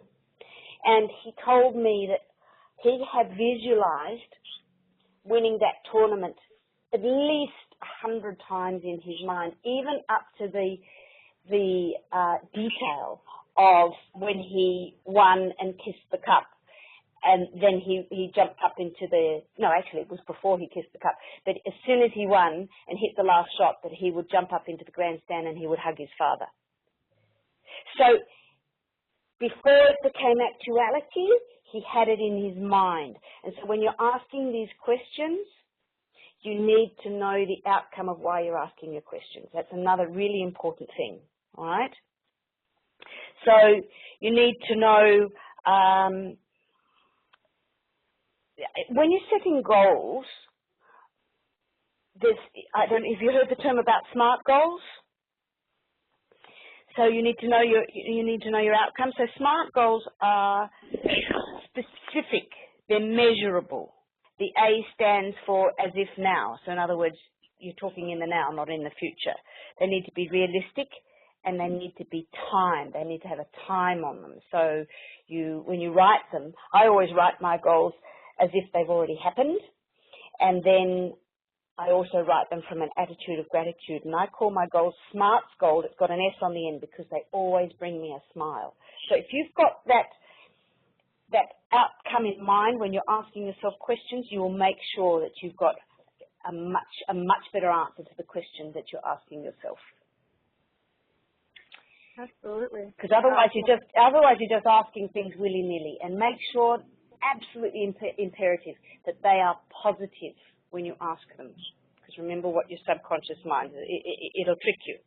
and he told me that he had visualized winning that tournament at least 100 times in his mind, even up to the detail of when he won and kissed the cup. And then he jumped up into it was before he kissed the cup, but as soon as he won and hit the last shot, that he would jump up into the grandstand and he would hug his father. So before it became actuality, he had it in his mind. And so when you're asking these questions, you need to know the outcome of why you're asking your questions. That's another really important thing, all right? So you need to know, when you're setting goals, I don't know if you heard the term about SMART goals. So you need to know your outcome. So SMART goals are specific. They're measurable. The A stands for as if now. So in other words, you're talking in the now, not in the future. They need to be realistic, and they need to be timed. They need to have a time on them. So when you write them, I always write my goals as if they've already happened, and then I also write them from an attitude of gratitude. And I call my goals SMART's goal. It's got an S on the end because they always bring me a smile. So if you've got that outcome in mind when you're asking yourself questions, you will make sure that you've got a much better answer to the question that you're asking yourself. Absolutely. Because otherwise you're just asking things willy-nilly. And make sure, absolutely imperative, that they are positive when you ask them. Because remember what your subconscious mind, it'll trick you.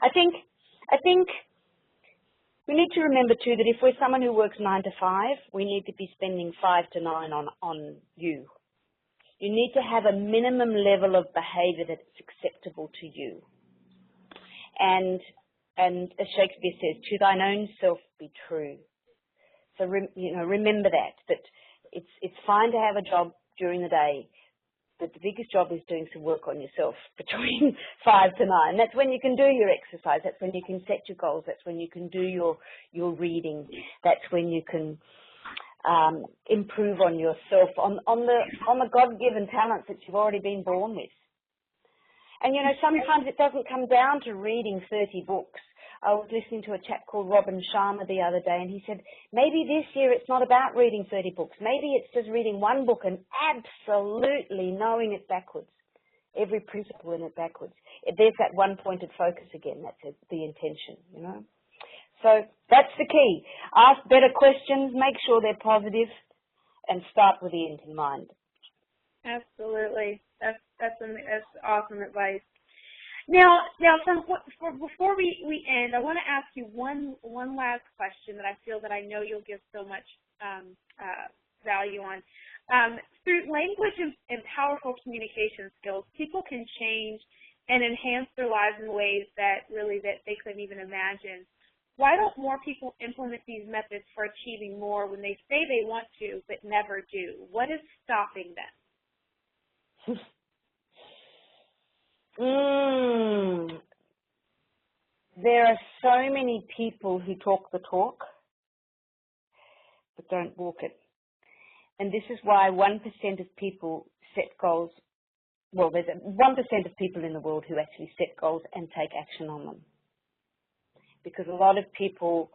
I think we need to remember too that if we're someone who works 9 to 5, we need to be spending 5 to 9 on you. You need to have a minimum level of behavior that's acceptable to you. And as Shakespeare says, to thine own self be true. So remember that it's fine to have a job during the day, but the biggest job is doing some work on yourself between 5 to 9. That's when you can do your exercise. That's when you can set your goals. That's when you can do your reading. That's when you can improve on yourself, on the God-given talents that you've already been born with. And sometimes it doesn't come down to reading 30 books. I was listening to a chap called Robin Sharma the other day, and he said, maybe this year it's not about reading 30 books. Maybe it's just reading one book and absolutely knowing it backwards, every principle in it backwards. There's that one-pointed focus again. That's the intention, So that's the key. Ask better questions, make sure they're positive, and start with the end in mind. Absolutely. That's awesome advice. Before we end, I want to ask you one last question that I feel that I know you'll give so much value on. Through language and powerful communication skills, people can change and enhance their lives in ways that they couldn't even imagine. Why don't more people implement these methods for achieving more when they say they want to but never do? What is stopping them? There are so many people who talk the talk but don't walk it. And this is why 1% of people set goals. Well, there's 1% of people in the world who actually set goals and take action on them. Because a lot of people,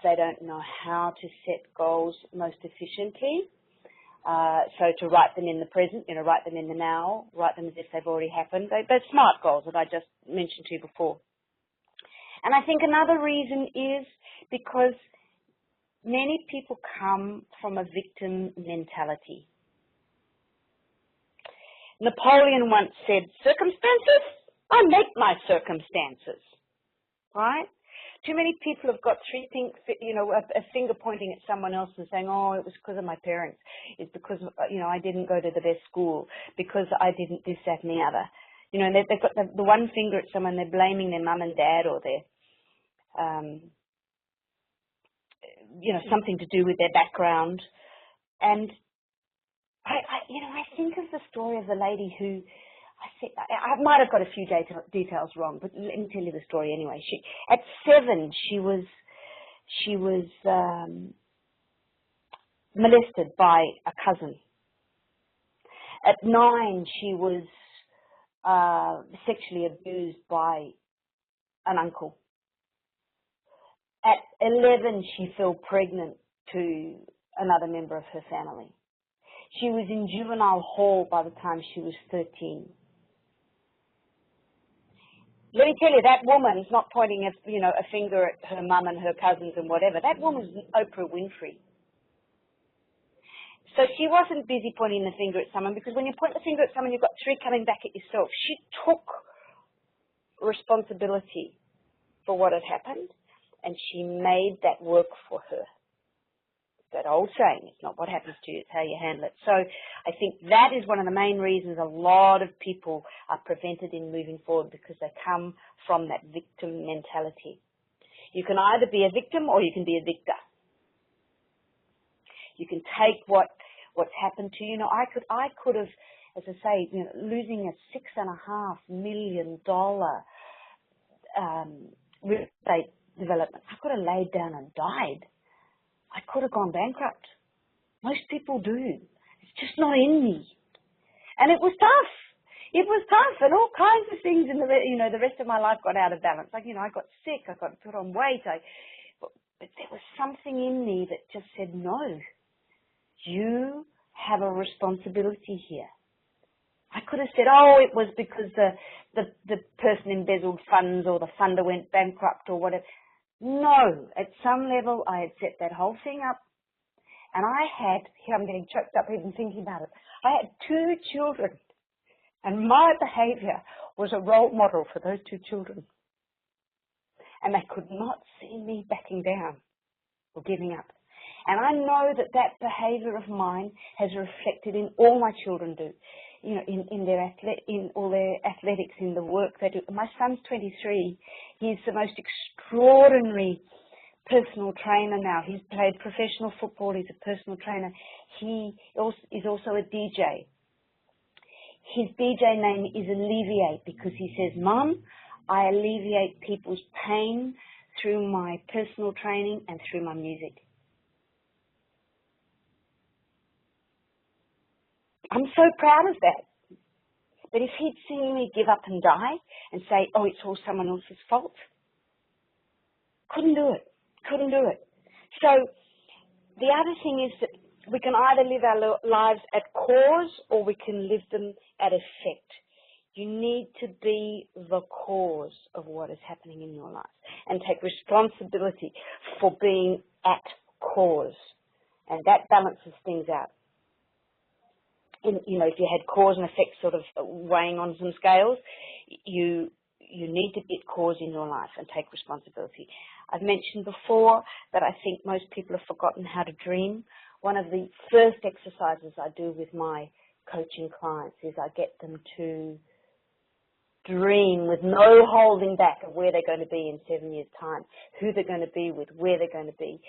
they don't know how to set goals most efficiently. So to write them in the present, write them in the now, write them as if they've already happened. They're SMART goals that I just mentioned to you before. And I think another reason is because many people come from a victim mentality. Napoleon once said, circumstances? I make my circumstances. Right? Too many people have got a finger pointing at someone else and saying, oh, it was because of my parents. It's because, I didn't go to the best school, because I didn't this, that, and the other. And they've got the one finger at someone, they're blaming their mum and dad or their, something to do with their background. And I think of the story of the lady who, I might have got a few details wrong, but let me tell you the story anyway. At 7, she was molested by a cousin. At 9, she was sexually abused by an uncle. At 11, she fell pregnant to another member of her family. She was in juvenile hall by the time she was 13. Let me tell you, that woman is not pointing a finger at her mum and her cousins and whatever. That woman's Oprah Winfrey. So she wasn't busy pointing the finger at someone, because when you point the finger at someone, you've got 3 coming back at yourself. She took responsibility for what had happened, and she made that work for her. That old saying, it's not what happens to you, it's how you handle it. So I think that is one of the main reasons a lot of people are prevented in moving forward, because they come from that victim mentality. You can either be a victim or you can be a victor. You can take what's happened to you. I could have, as I say, losing a $6.5 million real estate development. I could have laid down and died. I could have gone bankrupt. Most people do. It's just not in me. And it was tough. It was tough, and all kinds of things in the rest of my life got out of balance. Like, I got sick, I got put on weight, but there was something in me that just said, no, you have a responsibility here. I could have said, oh, it was because the person embezzled funds or the funder went bankrupt or whatever. No, at some level I had set that whole thing up, and I'm getting choked up even thinking about it. I had 2 children, and my behaviour was a role model for those 2 children. And they could not see me backing down or giving up. And I know that behaviour of mine has reflected in all my children do. In all their athletics, in the work they do. My son's 23. He's the most extraordinary personal trainer now. He's played professional football. He's a personal trainer. He is also a DJ. His DJ name is Alleviate, because he says, Mum, I alleviate people's pain through my personal training and through my music. I'm so proud of that. But if he'd seen me give up and die and say, oh, it's all someone else's fault, couldn't do it. So the other thing is that we can either live our lives at cause or we can live them at effect. You need to be the cause of what is happening in your life and take responsibility for being at cause. And that balances things out. if you had cause and effect sort of weighing on some scales, you need to get cause in your life and take responsibility. I've mentioned before that I think most people have forgotten how to dream. One of the first exercises I do with my coaching clients is I get them to dream with no holding back of where they're going to be in 7 years' time, who they're going to be with, where they're going to be,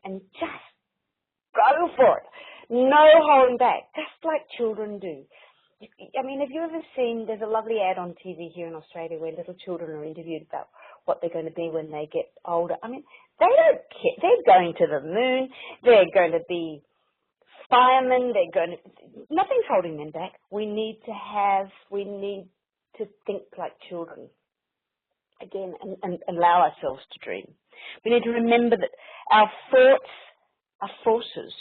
and just go for it. No holding back, just like children do. I mean, have you ever seen, there's a lovely ad on TV here in Australia where little children are interviewed about what they're going to be when they get older. I mean, they don't care. They're going to the moon. They're going to be firemen. Nothing's holding them back. We need to think like children again and allow ourselves to dream. We need to remember that our thoughts are forces.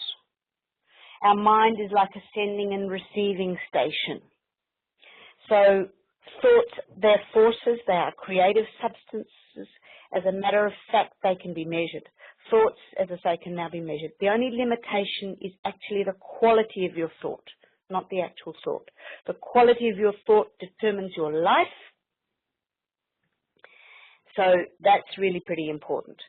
Our mind is like a sending and receiving station. So thoughts, they're forces, they are creative substances. As a matter of fact, they can be measured. Thoughts, as I say, can now be measured. The only limitation is actually the quality of your thought, not the actual thought. The quality of your thought determines your life. So that's really pretty important.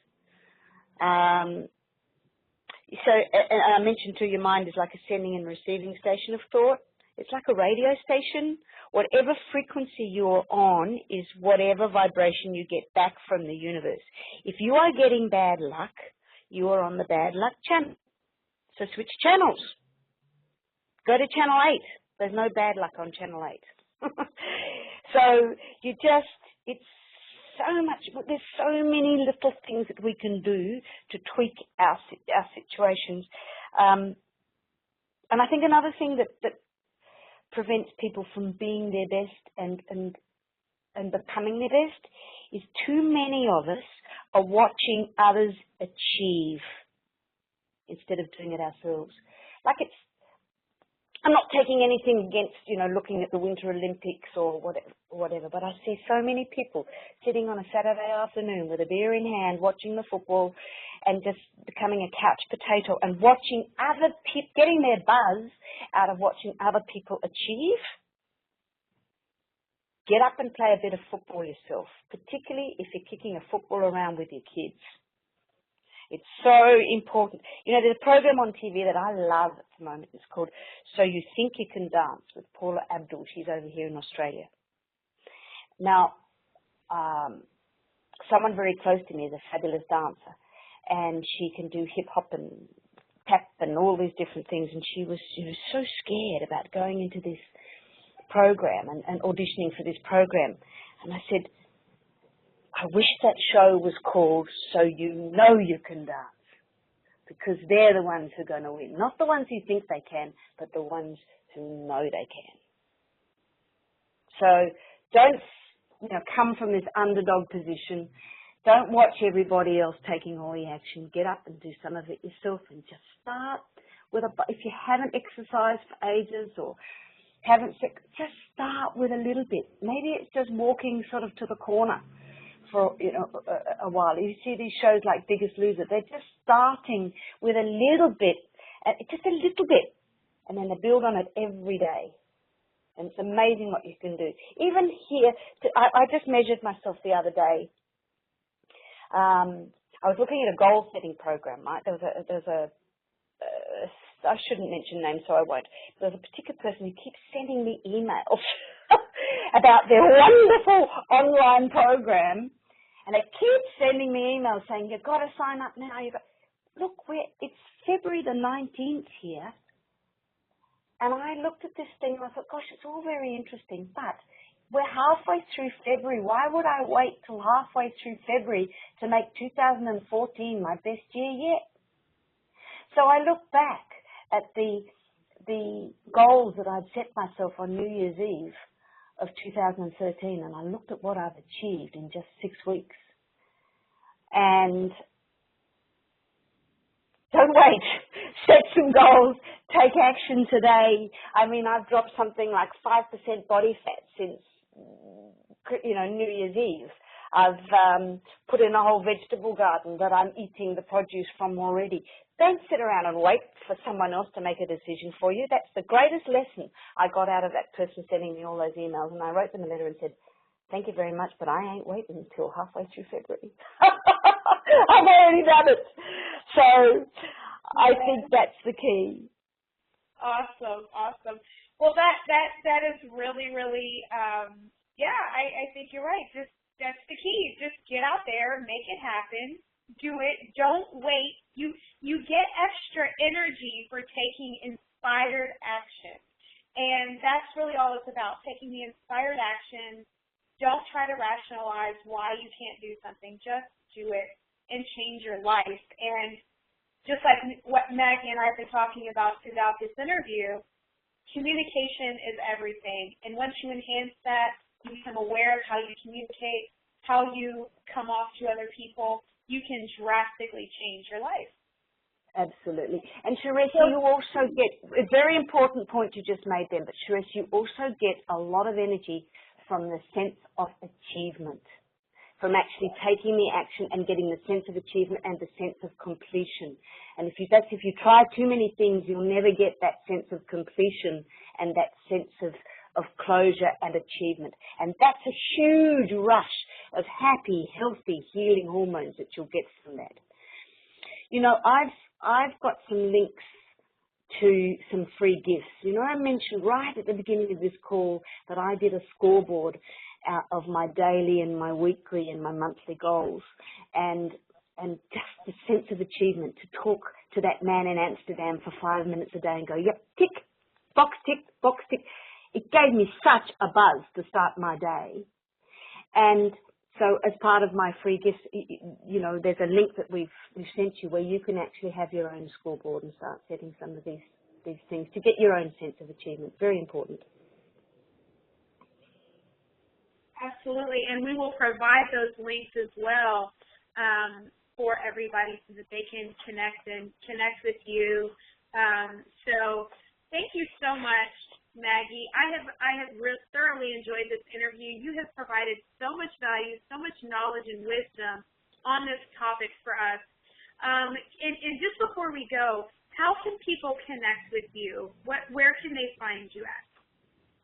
So I mentioned too, your mind is like a sending and receiving station of thought. It's like a radio station. Whatever frequency you're on is whatever vibration you get back from the universe. If you are getting bad luck, you are on the bad luck channel. So switch channels. Go to channel 8. There's no bad luck on channel 8. So it's so much, there's so many little things that we can do to tweak our situations. And I think another thing that prevents people from being their best and becoming their best is too many of us are watching others achieve instead of doing it ourselves. I'm not taking anything against, looking at the Winter Olympics or whatever, but I see so many people sitting on a Saturday afternoon with a beer in hand, watching the football and just becoming a couch potato and watching other people, getting their buzz out of watching other people achieve. Get up and play a bit of football yourself, particularly if you're kicking a football around with your kids. It's so important. There's a program on TV that I love at the moment. It's called So You Think You Can Dance with Paula Abdul. She's over here in Australia. Now, someone very close to me is a fabulous dancer, and she can do hip-hop and tap and all these different things, and she was so scared about going into this program and auditioning for this program. And I said, I wish that show was called So You Know You Can Dance, because they're the ones who are going to win. Not the ones who think they can, but the ones who know they can. So don't, come from this underdog position. Don't watch everybody else taking all the action. Get up and do some of it yourself and just start with if you haven't exercised for ages or just start with a little bit. Maybe it's just walking sort of to the corner for a while. You see these shows like Biggest Loser, they're just starting with a little bit, just a little bit, and then they build on it every day. And it's amazing what you can do. Even here, I just measured myself the other day. I was looking at a goal setting program, right? I shouldn't mention names, so I won't. There's a particular person who keeps sending me emails about their wonderful online program, and they keep sending me emails saying, you've got to sign up now. Look, it's February the 19th here, and I looked at this thing and I thought, gosh, it's all very interesting, but we're halfway through February. Why would I wait till halfway through February to make 2014 my best year yet? So I looked back at the goals that I'd set myself on New Year's Eve of 2013, and I looked at what I've achieved in just 6 weeks. And don't wait. Set some goals. Take action today. I mean, I've dropped something like 5% body fat since, New Year's Eve. I've put in a whole vegetable garden that I'm eating the produce from already. Don't sit around and wait for someone else to make a decision for you. That's the greatest lesson I got out of that person sending me all those emails. And I wrote them a letter and said, thank you very much, but I ain't waiting until halfway through February. I've already done it. So I think that's the key. Awesome, awesome. Well, that is really, really, I think you're right. That's the key. Just get out there, make it happen, do it. Don't wait. You get extra energy for taking inspired action. And that's really all it's about, taking the inspired action. Don't try to rationalize why you can't do something. Just do it and change your life. And just like what Maggie and I have been talking about throughout this interview, communication is everything. And once you enhance that, you become aware of how you communicate, how you come off to other people, you can drastically change your life. Absolutely. And Sharessa, you also get, a very important point you just made there, but Sharessa, you also get a lot of energy from the sense of achievement, from actually taking the action and getting the sense of achievement and the sense of completion. And if you try too many things, you'll never get that sense of completion and that sense of closure and achievement. And that's a huge rush of happy, healthy, healing hormones that you'll get from that. You know, I've got some links to some free gifts. You know, I mentioned right at the beginning of this call that I did a scoreboard of my daily and my weekly and my monthly goals, and just the sense of achievement to talk to that man in Amsterdam for 5 minutes a day and go, yep, tick, box tick, box tick. It gave me such a buzz to start my day. And so as part of my free gifts, you know, there's a link that we've sent you where you can actually have your own scoreboard and start setting some of these things to get your own sense of achievement. Very important. Absolutely, and we will provide those links as well for everybody so that they can connect with you. So thank you so much, Maggie. I have thoroughly enjoyed this interview. You have provided so much value, so much knowledge and wisdom on this topic for us. And just before we go, how can people connect with you? Where can they find you at?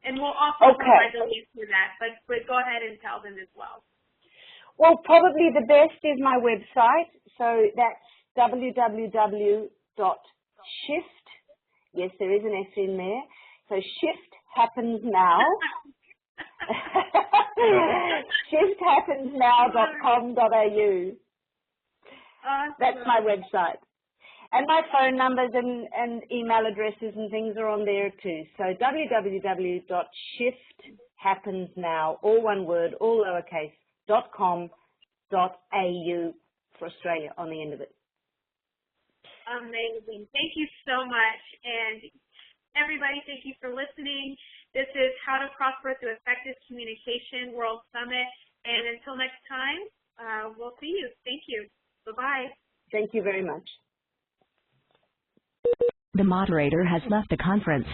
And we'll also provide the link to that, but go ahead and tell them as well. Well, probably the best is my website. So that's www.shift. Yes, there is an S in there. So Shift Happens Now. shifthappensnow.com.au. Awesome. That's my website. And my phone numbers and email addresses and things are on there too. So www.shifthappensnow, all one word, all lowercase, .com.au for Australia on the end of it. Amazing. Thank you so much. And everybody, thank you for listening. This is How to Prosper Through Effective Communication World Summit. And until next time, we'll see you. Thank you. Bye-bye. Thank you very much. The moderator has left the conference.